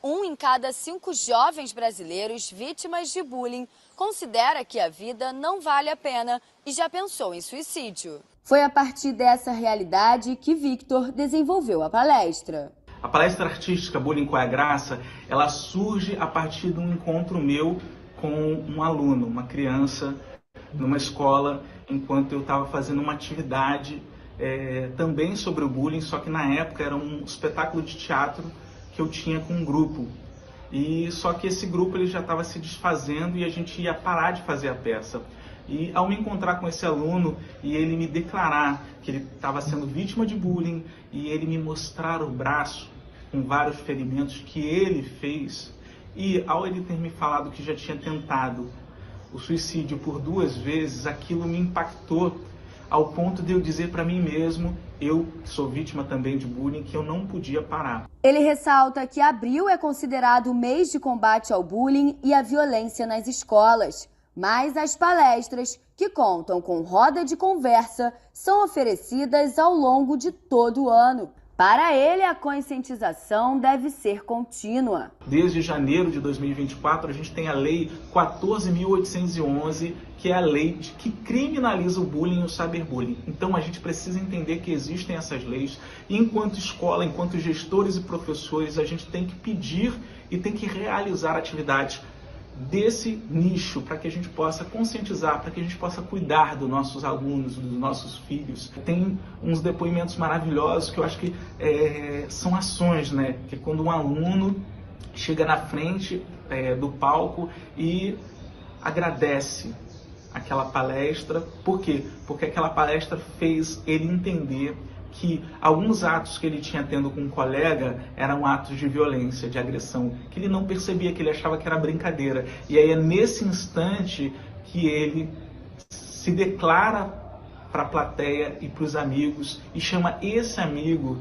1 em cada 5 jovens brasileiros vítimas de bullying considera que a vida não vale a pena e já pensou em suicídio. Foi a partir dessa realidade que Victor desenvolveu a palestra. A palestra artística Bullying, Qual é a Graça?, ela surge a partir de um encontro meu com um aluno, uma criança, numa escola, enquanto eu estava fazendo uma atividade também sobre o bullying, só que na época era um espetáculo de teatro que eu tinha com um grupo. E só que esse grupo ele já estava se desfazendo e a gente ia parar de fazer a peça. E ao me encontrar com esse aluno e ele me declarar que ele estava sendo vítima de bullying e ele me mostrar o braço com vários ferimentos que ele fez, e ao ele ter me falado que já tinha tentado o suicídio por 2 vezes, aquilo me impactou ao ponto de eu dizer para mim mesmo, eu que sou vítima também de bullying, que eu não podia parar. Ele ressalta que abril é considerado o mês de combate ao bullying e à violência nas escolas, mas as palestras, que contam com roda de conversa, são oferecidas ao longo de todo o ano. Para ele, a conscientização deve ser contínua. Desde janeiro de 2024, a gente tem a Lei 14.811, que é a lei que criminaliza o bullying e o cyberbullying. Então, a gente precisa entender que existem essas leis e, enquanto escola, enquanto gestores e professores, a gente tem que pedir e tem que realizar atividades desse nicho, para que a gente possa conscientizar, para que a gente possa cuidar dos nossos alunos, dos nossos filhos. Tem uns depoimentos maravilhosos que eu acho que são ações, né? Que quando um aluno chega na frente do palco e agradece aquela palestra. Por quê? Porque aquela palestra fez ele entender que alguns atos que ele tinha tendo com um colega eram atos de violência, de agressão, que ele não percebia, que ele achava que era brincadeira. E aí é nesse instante que ele se declara para a plateia e para os amigos e chama esse amigo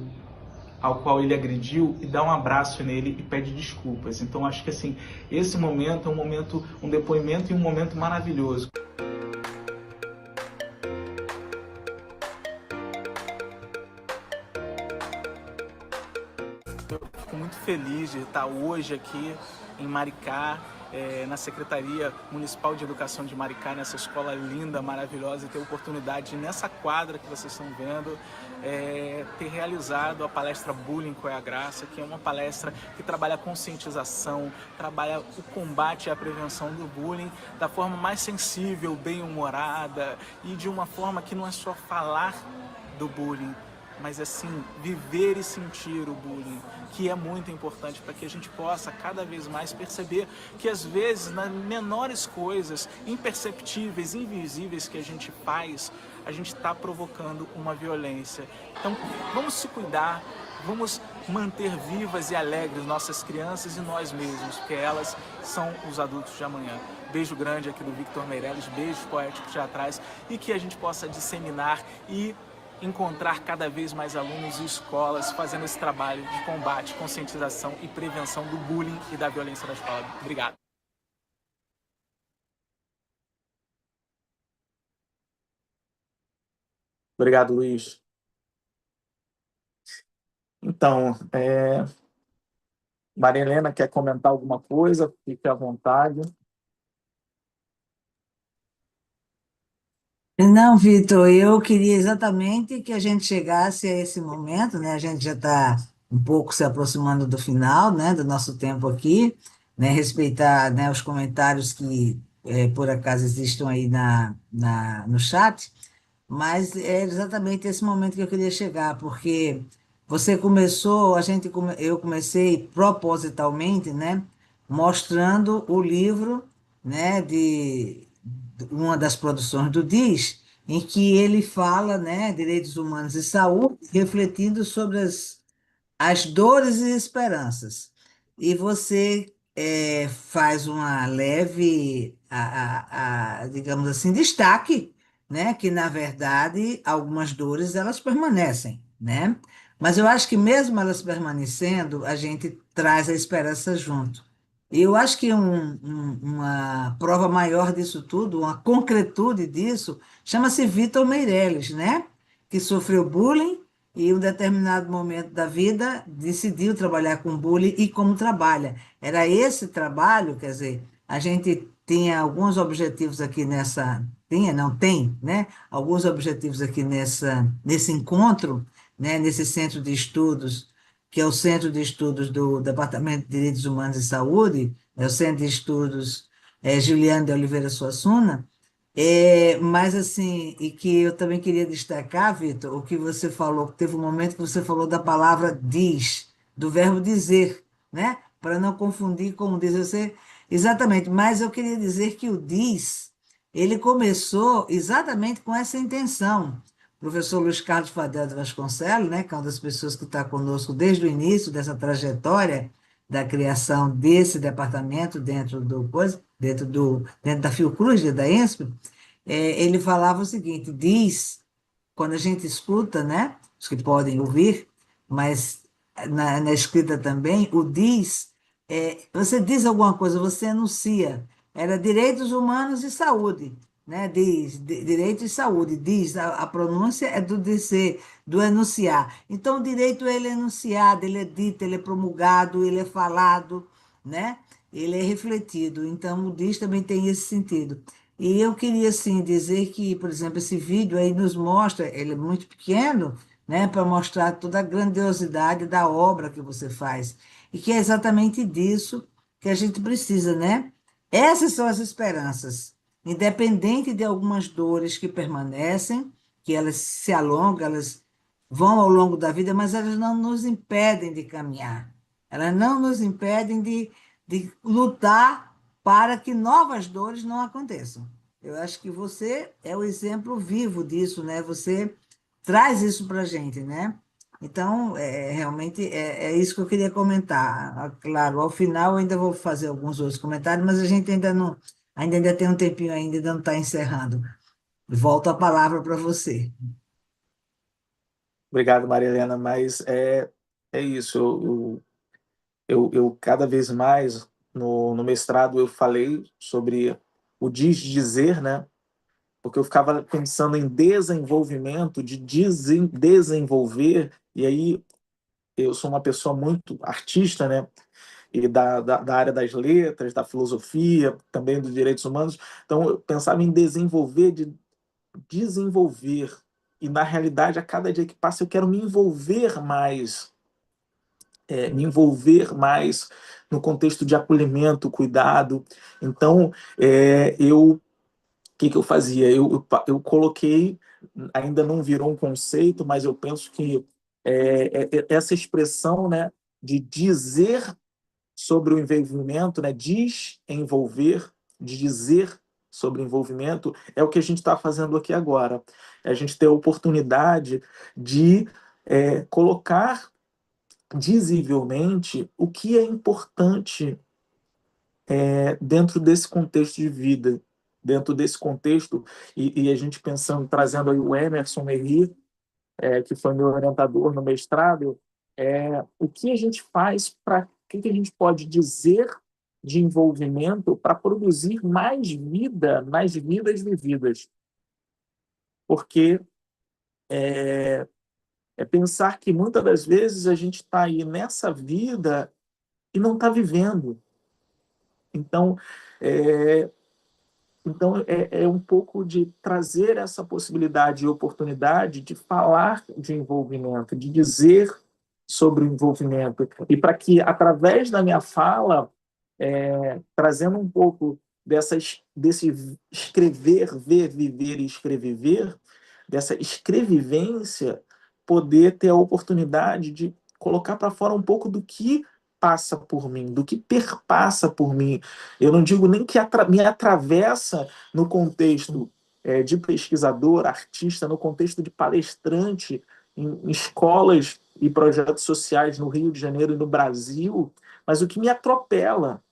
ao qual ele agrediu e dá um abraço nele e pede desculpas. Então acho que assim, esse momento é um depoimento e um momento maravilhoso. Eu fico muito feliz de estar hoje aqui em Maricá, na Secretaria Municipal de Educação de Maricá, nessa escola linda, maravilhosa, e ter a oportunidade de, nessa quadra que vocês estão vendo, ter realizado a palestra Bullying, Qual é a Graça?, que é uma palestra que trabalha a conscientização, trabalha o combate e a prevenção do bullying da forma mais sensível, bem-humorada e de uma forma que não é só falar do bullying, mas assim, viver e sentir o bullying, que é muito importante para que a gente possa cada vez mais perceber que às vezes nas menores coisas, imperceptíveis, invisíveis que a gente faz, a gente está provocando uma violência. Então vamos se cuidar, vamos manter vivas e alegres nossas crianças e nós mesmos, porque elas são os adultos de amanhã. Beijo grande aqui do Victor Meireles, beijos poéticos teatrais, e que a gente possa disseminar e encontrar cada vez mais alunos e escolas fazendo esse trabalho de combate, conscientização e prevenção do bullying e da violência na escola. Obrigado. Obrigado, Luiz. Então, Maria Helena quer comentar alguma coisa? Fique à vontade. Não, Vitor, eu queria exatamente que a gente chegasse a esse momento, né? A gente já está um pouco se aproximando do final, né, do nosso tempo aqui, né? Respeitar, né, os comentários que, por acaso, existam aí no chat, mas é exatamente esse momento que eu queria chegar, porque você começou, eu comecei propositalmente, né, mostrando o livro, né, de uma das produções do Diz, em que ele fala, né, direitos humanos e saúde, refletindo sobre as dores e esperanças. E você faz uma leve, digamos assim, destaque, né? Que, na verdade, algumas dores elas permanecem, né? Mas eu acho que mesmo elas permanecendo, a gente traz a esperança junto. E eu acho que uma prova maior disso tudo, uma concretude disso, chama-se Vitor Meirelles, né? Que sofreu bullying e em um determinado momento da vida decidiu trabalhar com bullying e como trabalha. Era esse trabalho, quer dizer, a gente tinha alguns objetivos aqui não tem, né? Alguns objetivos aqui nesse encontro, né? Nesse centro de estudos, que é o Centro de Estudos do Departamento de Direitos Humanos e Saúde, é o Centro de Estudos Juliana de Oliveira Suassuna, mas assim, e que eu também queria destacar, Vitor, o que você falou, teve um momento que você falou da palavra diz, do verbo dizer, né? Para não confundir com o diz, exatamente, mas eu queria dizer que o diz, ele começou exatamente com essa intenção. O professor Luiz Carlos Fadel de Vasconcelos, né, que é uma das pessoas que está conosco desde o início dessa trajetória da criação desse departamento dentro da Fiocruz, da ENSP, ele falava o seguinte: diz, quando a gente escuta, né, os que podem ouvir, mas na escrita também, o diz, você diz alguma coisa, você enuncia. Era direitos humanos e saúde, né? Diz, direito e saúde, diz, a pronúncia é do dizer, do enunciar. Então, o direito ele é enunciado, ele é dito, ele é promulgado, ele é falado, né? Ele é refletido. Então, o diz também tem esse sentido. E eu queria, assim, dizer que, por exemplo, esse vídeo aí nos mostra, ele é muito pequeno, né, para mostrar toda a grandiosidade da obra que você faz. E que é exatamente disso que a gente precisa, né? Essas são as esperanças, independente de algumas dores que permanecem, que elas se alongam, elas vão ao longo da vida, mas elas não nos impedem de caminhar. Elas não nos impedem de lutar para que novas dores não aconteçam. Eu acho que você é o exemplo vivo disso, né? Você traz isso para a gente, né? Então, realmente é isso que eu queria comentar. Claro, ao final eu ainda vou fazer alguns outros comentários, mas a gente ainda não, ainda tem um tempinho ainda não está encerrando. Volto a palavra para você. Obrigado, Maria Helena, mas é isso. Eu cada vez mais no mestrado eu falei sobre o dizer, né? Porque eu ficava pensando em desenvolvimento, de desenvolver, e aí eu sou uma pessoa muito artista, né? E da área das letras, da filosofia, também dos direitos humanos. Então, eu pensava em desenvolver, de desenvolver. E, na realidade, a cada dia que passa, eu quero me envolver mais no contexto de acolhimento, cuidado. Então, o que eu fazia? Eu coloquei, ainda não virou um conceito, mas eu penso que essa expressão, né, de dizer sobre o envolvimento, né, desenvolver, de dizer sobre o envolvimento, é o que a gente está fazendo aqui agora. A gente tem a oportunidade de colocar visivelmente o que é importante dentro desse contexto de vida, dentro desse contexto, e a gente pensando, trazendo aí o Emerson Merri, que foi meu orientador no mestrado, o que a gente faz para, o que a gente pode dizer de envolvimento para produzir mais vida, mais vidas vividas. Porque é pensar que muitas das vezes a gente está aí nessa vida e não está vivendo. Então, Então, é um pouco de trazer essa possibilidade e oportunidade de falar de envolvimento, de dizer sobre o envolvimento. E para que, através da minha fala, trazendo um pouco desse escrever, ver, viver e escrever, dessa escrevivência, poder ter a oportunidade de colocar para fora um pouco do que passa por mim, do que perpassa por mim. Eu não digo nem que me atravessa no contexto de pesquisador, artista, no contexto de palestrante em escolas e projetos sociais no Rio de Janeiro e no Brasil, mas o que me atropela.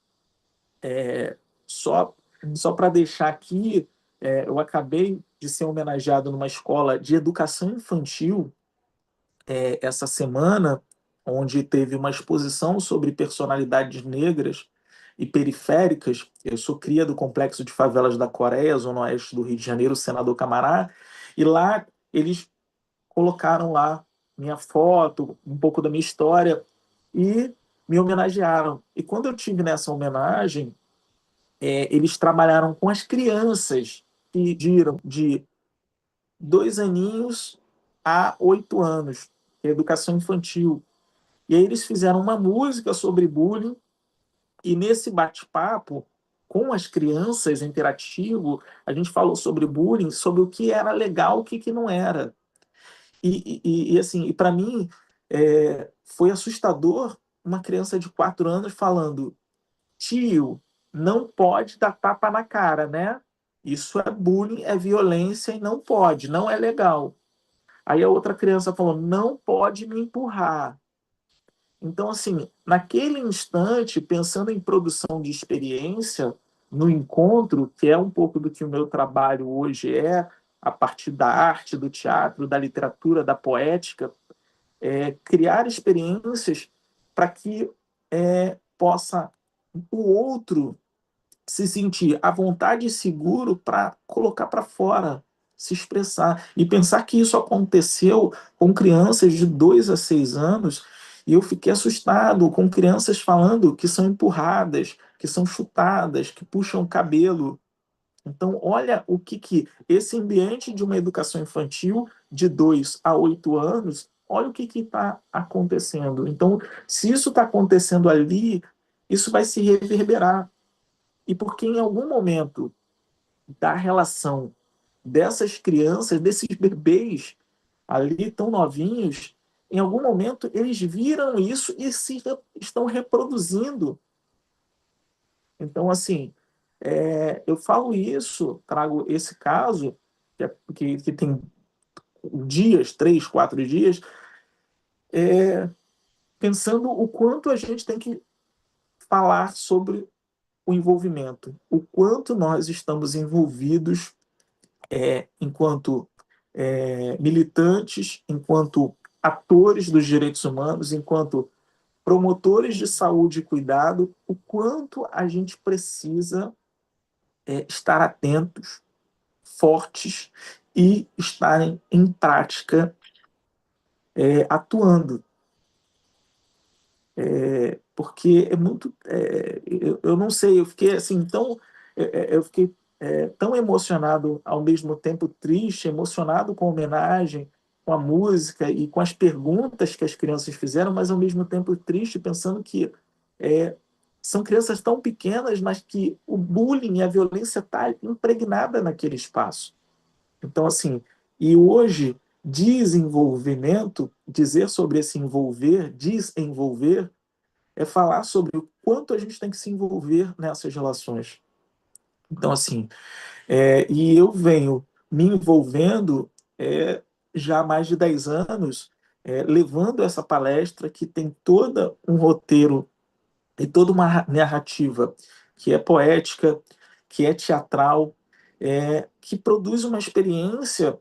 Só, só para deixar aqui, eu acabei de ser homenageado numa escola de educação infantil essa semana, onde teve uma exposição sobre personalidades negras e periféricas. Eu sou cria do Complexo de Favelas da Coreia, Zona Oeste do Rio de Janeiro, Senador Camará, e lá eles colocaram lá minha foto, um pouco da minha história, e me homenagearam. E quando eu tive nessa homenagem, eles trabalharam com as crianças que giram de 2 aninhos a 8 anos, que é educação infantil. E aí eles fizeram uma música sobre bullying, e nesse bate-papo com as crianças interativo, a gente falou sobre bullying, sobre o que era legal, o que não era. Assim, e para mim foi assustador uma criança de 4 anos falando: tio, não pode dar tapa na cara, né? Isso é bullying, é violência e não pode, não é legal. Aí a outra criança falou: não pode me empurrar. Então, assim, naquele instante, pensando em produção de experiência, no encontro, que é um pouco do que o meu trabalho hoje a partir da arte, do teatro, da literatura, da poética, criar experiências para que possa o outro se sentir à vontade e seguro para colocar para fora, se expressar. E pensar que isso aconteceu com crianças de 2 a 6 anos, e eu fiquei assustado com crianças falando que são empurradas, que são chutadas, que puxam o cabelo. Então, olha o que esse ambiente de uma educação infantil de 2 a 8 anos, olha o que está acontecendo. Então, se isso está acontecendo ali, isso vai se reverberar. E porque em algum momento da relação dessas crianças, desses bebês ali tão novinhos, em algum momento eles viram isso e estão reproduzindo. Então, assim, eu falo isso, trago esse caso, que tem dias, 3, 4 dias, pensando o quanto a gente tem que falar sobre o envolvimento, o quanto nós estamos envolvidos enquanto militantes, enquanto atores dos direitos humanos, enquanto promotores de saúde e cuidado, o quanto a gente precisa estar atentos, fortes e estarem em prática atuando. Porque é muito. Eu não sei, eu fiquei assim tão. Eu fiquei tão emocionado, ao mesmo tempo triste, emocionado com a homenagem, com a música e com as perguntas que as crianças fizeram, mas ao mesmo tempo triste, pensando que são crianças tão pequenas, mas que o bullying e a violência está impregnada naquele espaço. Então, assim, e hoje, desenvolvimento, dizer sobre esse envolver, desenvolver, é falar sobre o quanto a gente tem que se envolver nessas relações. Então, assim, e eu venho me envolvendo já há mais de 10 anos, levando essa palestra que tem todo um roteiro e toda uma narrativa que é poética, que é teatral, que produz uma experiência,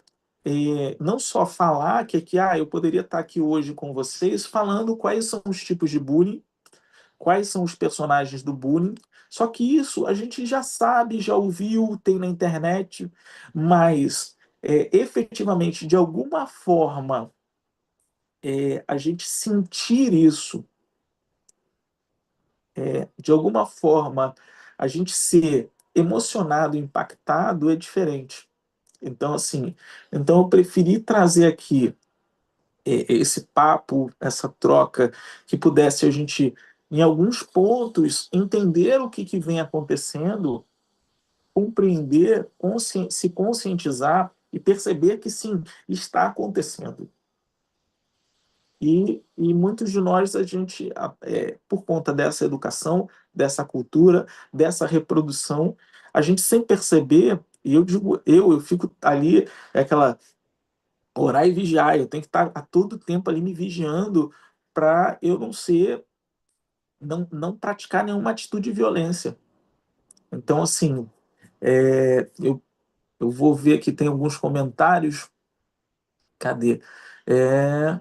não só falar que eu poderia estar aqui hoje com vocês falando quais são os tipos de bullying, quais são os personagens do bullying. Só que isso a gente já sabe, já ouviu, tem na internet, mas efetivamente, de alguma forma, a gente sentir isso, de alguma forma, a gente ser emocionado, impactado é diferente. Então, assim, então eu preferi trazer aqui esse papo, essa troca, que pudesse a gente, em alguns pontos, entender o que vem acontecendo, compreender, se conscientizar e perceber que sim, está acontecendo. E muitos de nós, a gente, por conta dessa educação, dessa cultura, dessa reprodução, a gente sem perceber, e eu digo, eu fico ali, é aquela orar e vigiar, eu tenho que estar a todo tempo ali me vigiando para eu não ser, não praticar nenhuma atitude de violência. Então, assim, eu vou ver aqui, tem alguns comentários, cadê? É,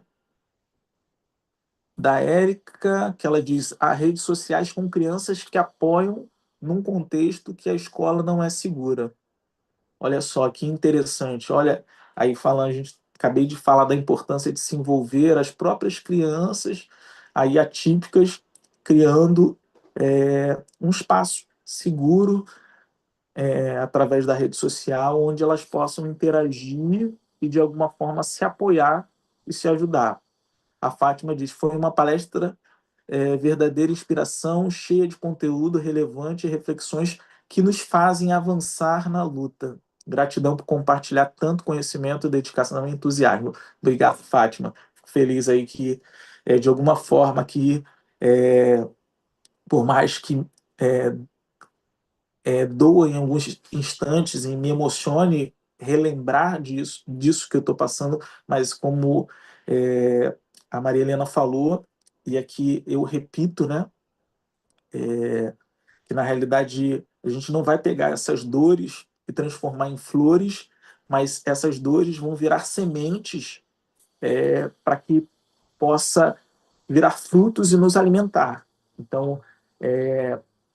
da Érica, que ela diz: há redes sociais com crianças que apoiam num contexto que a escola não é segura. Olha só que interessante. Olha, aí falando, a gente acabei de falar da importância de se envolver as próprias crianças aí atípicas, criando um espaço seguro através da rede social, onde elas possam interagir e de alguma forma se apoiar e se ajudar. A Fátima diz: foi uma palestra verdadeira inspiração, cheia de conteúdo relevante e reflexões que nos fazem avançar na luta. Gratidão por compartilhar tanto conhecimento, dedicação e entusiasmo. Obrigado, Fátima. Fico feliz aí que, de alguma forma, que por mais que doa em alguns instantes e me emocione relembrar disso que eu estou passando, mas como a Maria Helena falou, e aqui eu repito, né, que na realidade a gente não vai pegar essas dores e transformar em flores, mas essas dores vão virar sementes para que possa virar frutos e nos alimentar. Então,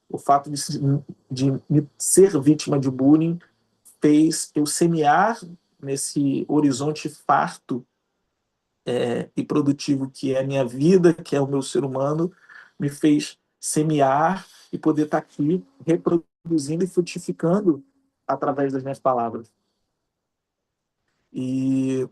o fato de ser vítima de bullying fez eu semear nesse horizonte farto e produtivo que é a minha vida, que é o meu ser humano, me fez semear e poder estar aqui reproduzindo e frutificando através das minhas palavras. E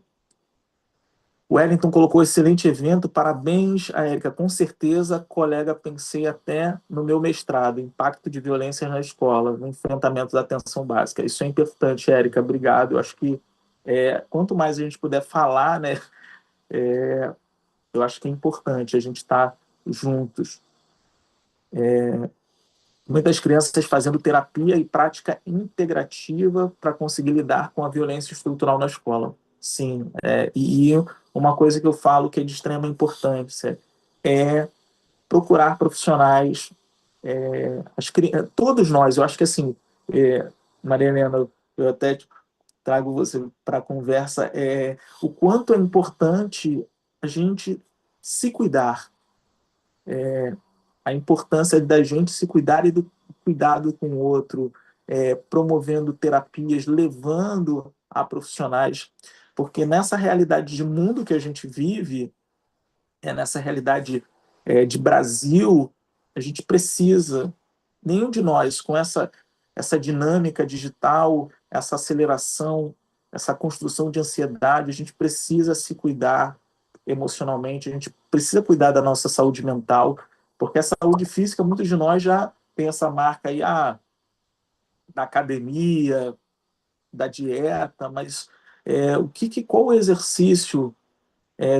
o Wellington colocou excelente evento, parabéns a Érica, com certeza, colega, pensei até no meu mestrado, impacto de violência na escola, no enfrentamento da atenção básica. Isso é importante, Érica, obrigado. Eu acho que quanto mais a gente puder falar, né, eu acho que é importante a gente estar juntos. Muitas crianças fazendo terapia e prática integrativa para conseguir lidar com a violência estrutural na escola. Sim, e uma coisa que eu falo que é de extrema importância é procurar profissionais, todos nós, eu acho que assim, Maria Helena, eu até trago você para a conversa, o quanto é importante a gente se cuidar, a importância da gente se cuidar e do cuidado com o outro, promovendo terapias, levando a profissionais, porque nessa realidade de mundo que a gente vive, nessa realidade de Brasil, a gente precisa, nenhum de nós, com essa dinâmica digital, essa aceleração, essa construção de ansiedade, a gente precisa se cuidar emocionalmente, a gente precisa cuidar da nossa saúde mental, porque a saúde física, muitos de nós já tem essa marca aí, da academia, da dieta, mas qual o exercício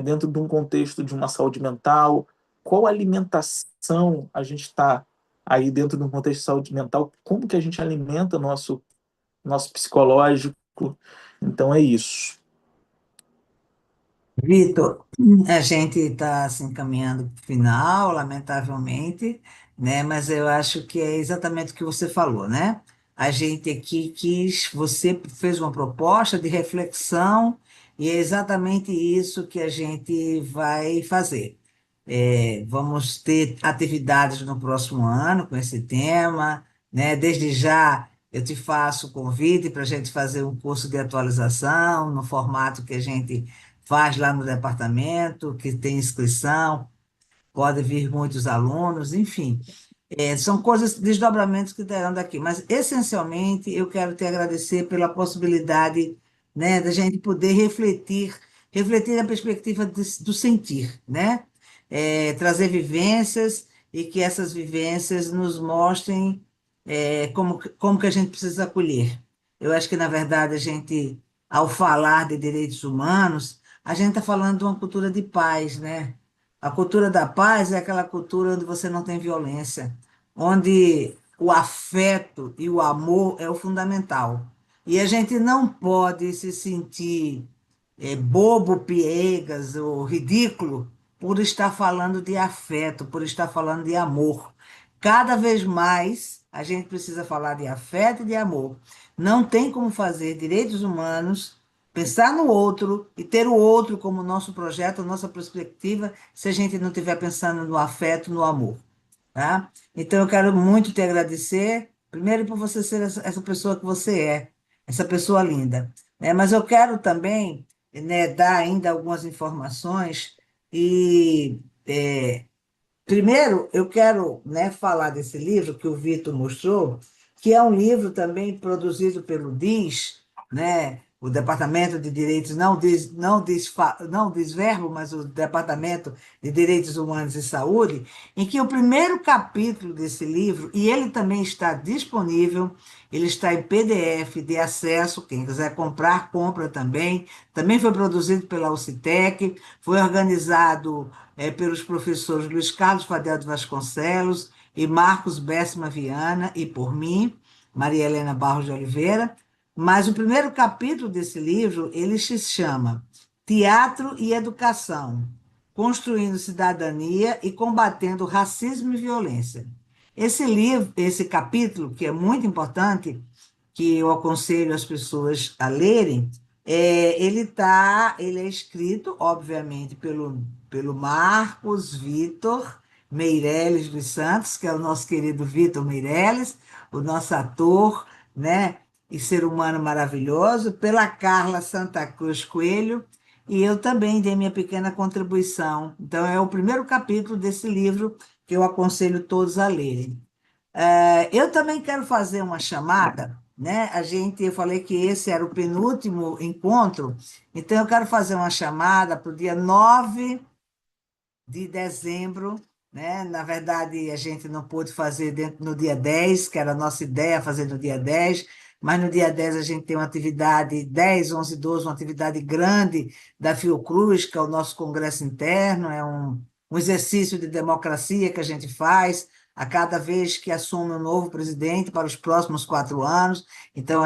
dentro de um contexto de uma saúde mental, qual alimentação a gente está aí dentro de um contexto de saúde mental, como que a gente alimenta nosso psicológico. Então é isso. Vitor, a gente está se encaminhando para o final, lamentavelmente, né? Mas eu acho que é exatamente o que você falou, né? A gente aqui você fez uma proposta de reflexão e é exatamente isso que a gente vai fazer. Vamos ter atividades no próximo ano com esse tema, né? Desde já eu te faço o convite para a gente fazer um curso de atualização no formato que a gente faz lá no departamento, que tem inscrição, pode vir muitos alunos, enfim. São coisas, desdobramentos que terão daqui, mas essencialmente eu quero te agradecer pela possibilidade, né, da gente poder refletir na perspectiva do sentir, né? Trazer vivências e que essas vivências nos mostrem como que a gente precisa acolher. Eu acho que, na verdade, ao falar de direitos humanos, a gente está falando de uma cultura de paz, né? A cultura da paz é aquela cultura onde você não tem violência, onde o afeto e o amor é o fundamental. E a gente não pode se sentir bobo, piegas ou ridículo por estar falando de afeto, por estar falando de amor. Cada vez mais a gente precisa falar de afeto e de amor. Não tem como fazer direitos humanos, pensar no outro e ter o outro como nosso projeto, nossa perspectiva, se a gente não estiver pensando no afeto, no amor. Tá? Então, eu quero muito te agradecer, primeiro por você ser essa pessoa que você é, essa pessoa linda, né? Mas eu quero também, né, dar ainda algumas informações e, primeiro, eu quero, né, falar desse livro que o Vitor mostrou, que é um livro também produzido pelo DIS, né, o Departamento de Direitos, não Desverbo, mas o Departamento de Direitos Humanos e Saúde, em que o primeiro capítulo desse livro, e ele também está disponível, ele está em PDF de acesso, quem quiser comprar, compra também. Também foi produzido pela UCITEC, foi organizado pelos professores Luiz Carlos Fadel de Vasconcelos e Marcos Bécima Viana, e por mim, Maria Helena Barros de Oliveira. Mas o primeiro capítulo desse livro, ele se chama Teatro e Educação, Construindo Cidadania e Combatendo Racismo e Violência. Esse livro, esse capítulo, que é muito importante, que eu aconselho as pessoas a lerem, ele é escrito, obviamente, pelo Marcos Vitor Meireles dos Santos, que é o nosso querido Vitor Meireles, o nosso ator, né, e ser humano maravilhoso, pela Carla Santa Cruz Coelho, e eu também dei minha pequena contribuição. Então, é o primeiro capítulo desse livro que eu aconselho todos a lerem. Eu também quero fazer uma chamada, né? Eu falei que esse era o penúltimo encontro, então eu quero fazer uma chamada para o dia 9 de dezembro, né? Na verdade, a gente não pôde fazer no dia 10, que era a nossa ideia fazer no dia 10, mas no dia 10 a gente tem uma atividade, 10, 11, 12, uma atividade grande da Fiocruz, que é o nosso congresso interno, é um exercício de democracia que a gente faz a cada vez que assume um novo presidente para os próximos 4 anos. Então,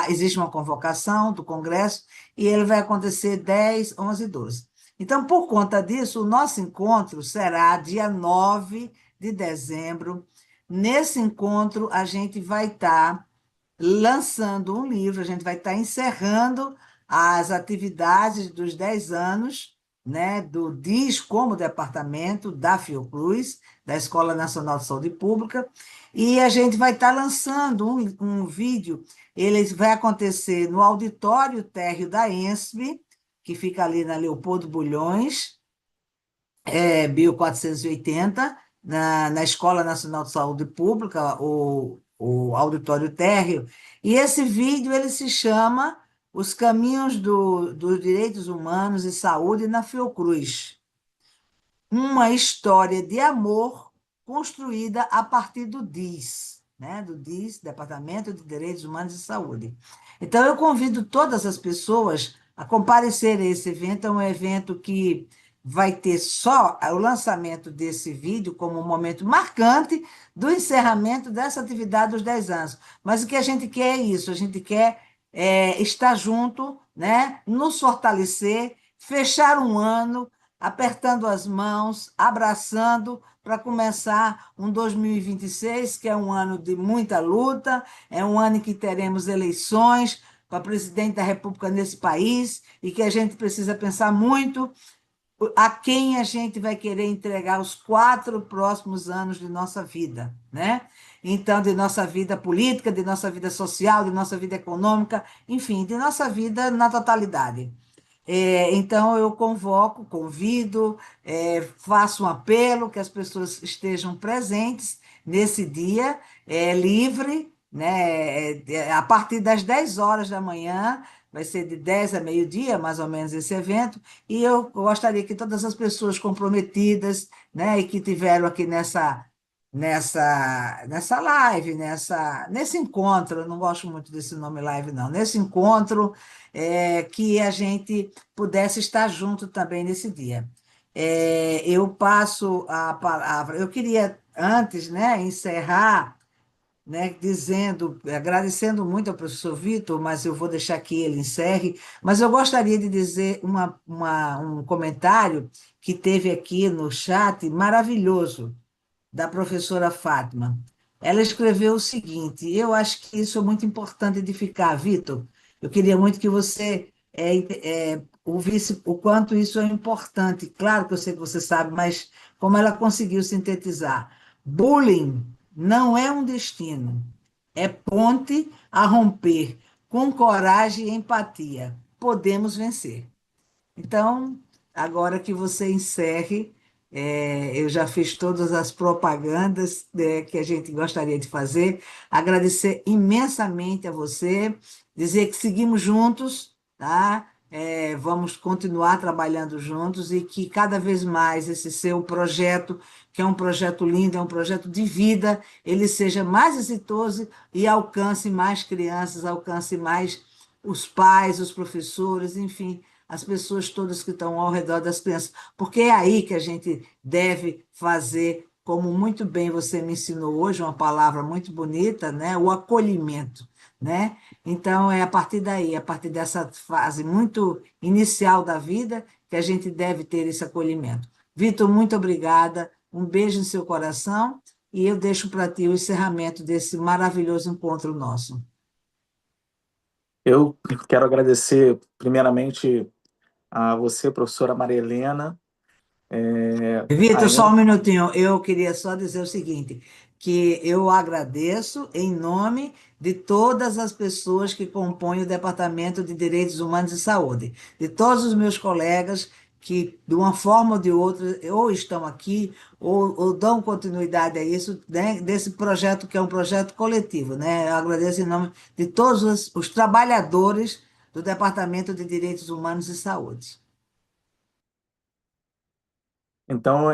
existe uma convocação do congresso e ele vai acontecer 10, 11 e 12. Então, por conta disso, o nosso encontro será dia 9 de dezembro. Nesse encontro, a gente vai estar lançando um livro, a gente vai estar encerrando as atividades dos 10 anos, né, do DIS como departamento da Fiocruz, da Escola Nacional de Saúde Pública, e a gente vai estar lançando um vídeo, ele vai acontecer no auditório térreo da ENSP, que fica ali na Leopoldo Bulhões, Bio 480, na Escola Nacional de Saúde Pública, o auditório térreo, e esse vídeo ele se chama Os Caminhos dos Direitos Humanos e Saúde na Fiocruz. Uma história de amor construída a partir do DIS, né? Do DIS, Departamento de Direitos Humanos e Saúde. Então, eu convido todas as pessoas a comparecerem a esse evento. É um evento que vai ter só o lançamento desse vídeo como um momento marcante do encerramento dessa atividade dos 10 anos. Mas o que a gente quer é isso, a gente quer estar junto, né? Nos fortalecer, fechar um ano, apertando as mãos, abraçando, para começar um 2026, que é um ano de muita luta, é um ano em que teremos eleições para presidente da República nesse país, e que a gente precisa pensar muito a quem a gente vai querer entregar os 4 próximos anos de nossa vida, né? Então, de nossa vida política, de nossa vida social, de nossa vida econômica, enfim, de nossa vida na totalidade. Então, eu convido, faço um apelo que as pessoas estejam presentes nesse dia, livre, né? A partir das 10 horas da manhã, vai ser de 10 a meio-dia, mais ou menos, esse evento, e eu gostaria que todas as pessoas comprometidas, né, e que tiveram aqui nessa live, nesse encontro, eu não gosto muito desse nome live, não, nesse encontro, que a gente pudesse estar junto também nesse dia. Eu passo a palavra, eu queria antes, né, encerrar, né, agradecendo muito ao professor Vitor, mas eu vou deixar que ele encerre, mas eu gostaria de dizer um comentário que teve aqui no chat maravilhoso, da professora Fátima. Ela escreveu o seguinte: eu acho que isso é muito importante edificar, Vitor. Eu queria muito que você ouvisse o quanto isso é importante. Claro que eu sei que você sabe, mas como ela conseguiu sintetizar. Bullying não é um destino, é ponte a romper com coragem e empatia. Podemos vencer. Então, agora que você encerre, eu já fiz todas as propagandas, que a gente gostaria de fazer. Agradecer imensamente a você, dizer que seguimos juntos, tá? Vamos continuar trabalhando juntos e que cada vez mais esse seu projeto, que é um projeto lindo, é um projeto de vida, ele seja mais exitoso e alcance mais crianças, alcance mais os pais, os professores, enfim, as pessoas todas que estão ao redor das crianças, porque é aí que a gente deve fazer, como muito bem você me ensinou hoje, uma palavra muito bonita, né? O acolhimento, né? Então, é a partir daí, a partir dessa fase muito inicial da vida, que a gente deve ter esse acolhimento. Vitor, muito obrigada, um beijo no seu coração, e eu deixo para ti o encerramento desse maravilhoso encontro nosso. Eu quero agradecer, primeiramente, a você, professora Maria Helena, a Vitor, só um En- minutinho. Eu queria só dizer o seguinte, que eu agradeço em nome de todas as pessoas que compõem o Departamento de Direitos Humanos e Saúde, de todos os meus colegas que, de uma forma ou de outra, ou estão aqui, ou dão continuidade a isso, né, desse projeto que é um projeto coletivo, né? Eu agradeço em nome de todos os trabalhadores do Departamento de Direitos Humanos e Saúde. então,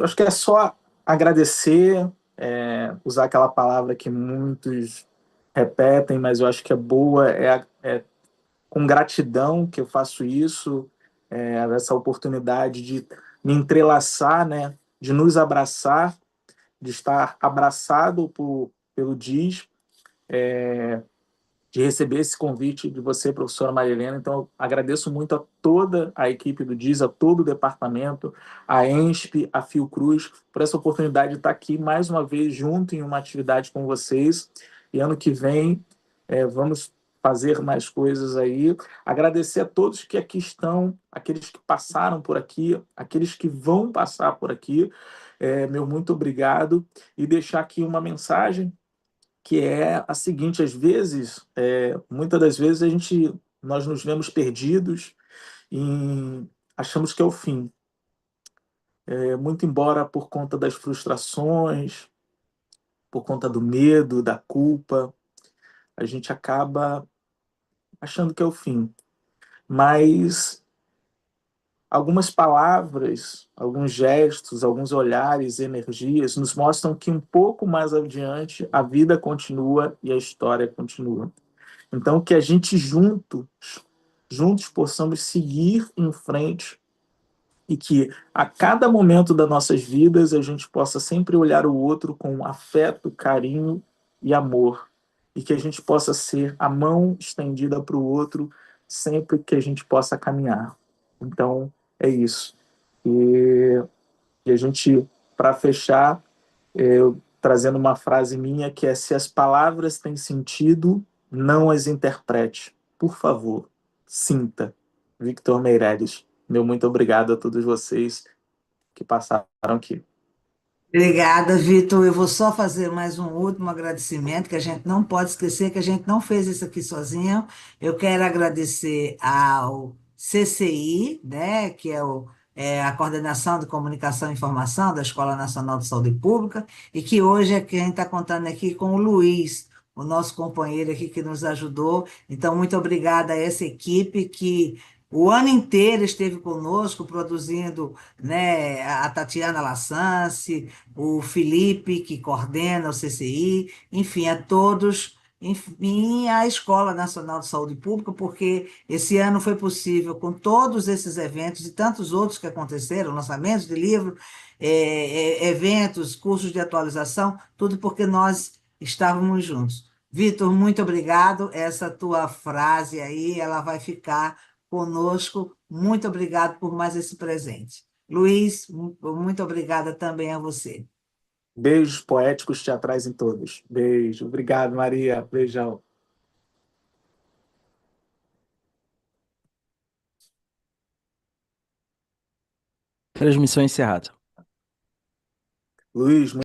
acho que é só agradecer, usar aquela palavra que muitos repetem, mas eu acho que é boa, é com gratidão que eu faço isso, essa oportunidade de me entrelaçar, né, de nos abraçar, de estar abraçado pelo DIS, de receber esse convite de você, professora Maria Helena. Então, eu agradeço muito a toda a equipe do DIS, a todo o departamento, a ENSP, a Fiocruz, por essa oportunidade de estar aqui mais uma vez junto em uma atividade com vocês. E ano que vem vamos fazer mais coisas aí. Agradecer a todos que aqui estão, aqueles que passaram por aqui, aqueles que vão passar por aqui. Meu muito obrigado. E deixar aqui uma mensagem que é a seguinte: às vezes, muitas das vezes nós nos vemos perdidos e achamos que é o fim. Muito embora por conta das frustrações, por conta do medo, da culpa, a gente acaba achando que é o fim. Mas algumas palavras, alguns gestos, alguns olhares, energias nos mostram que um pouco mais adiante a vida continua e a história continua. Então, que a gente juntos possamos seguir em frente e que a cada momento das nossas vidas a gente possa sempre olhar o outro com afeto, carinho e amor. E que a gente possa ser a mão estendida para o outro sempre que a gente possa caminhar. Então, é isso. E a gente, para fechar, eu trazendo uma frase minha que é: se as palavras têm sentido, não as interprete. Por favor, sinta. Victor Meireles. Meu muito obrigado a todos vocês que passaram aqui. Obrigada, Vitor. Eu vou só fazer mais um último agradecimento, que a gente não pode esquecer que a gente não fez isso aqui sozinho. Eu quero agradecer ao CCI, né, que é a Coordenação de Comunicação e Informação da Escola Nacional de Saúde Pública, e que hoje é quem está contando aqui com o Luiz, o nosso companheiro aqui que nos ajudou. Então, muito obrigada a essa equipe que o ano inteiro esteve conosco produzindo, né, a Tatiana Lassance, o Felipe, que coordena o CCI, enfim, a todos, enfim, a Escola Nacional de Saúde Pública, porque esse ano foi possível, com todos esses eventos e tantos outros que aconteceram, lançamentos de livro, eventos, cursos de atualização, tudo porque nós estávamos juntos. Vitor, muito obrigado. Essa tua frase aí, ela vai ficar conosco. Muito obrigado por mais esse presente. Luiz, muito obrigada também a você. Beijos poéticos teatrais em todos. Beijo. Obrigado, Maria. Beijão. Transmissão encerrada. Luiz,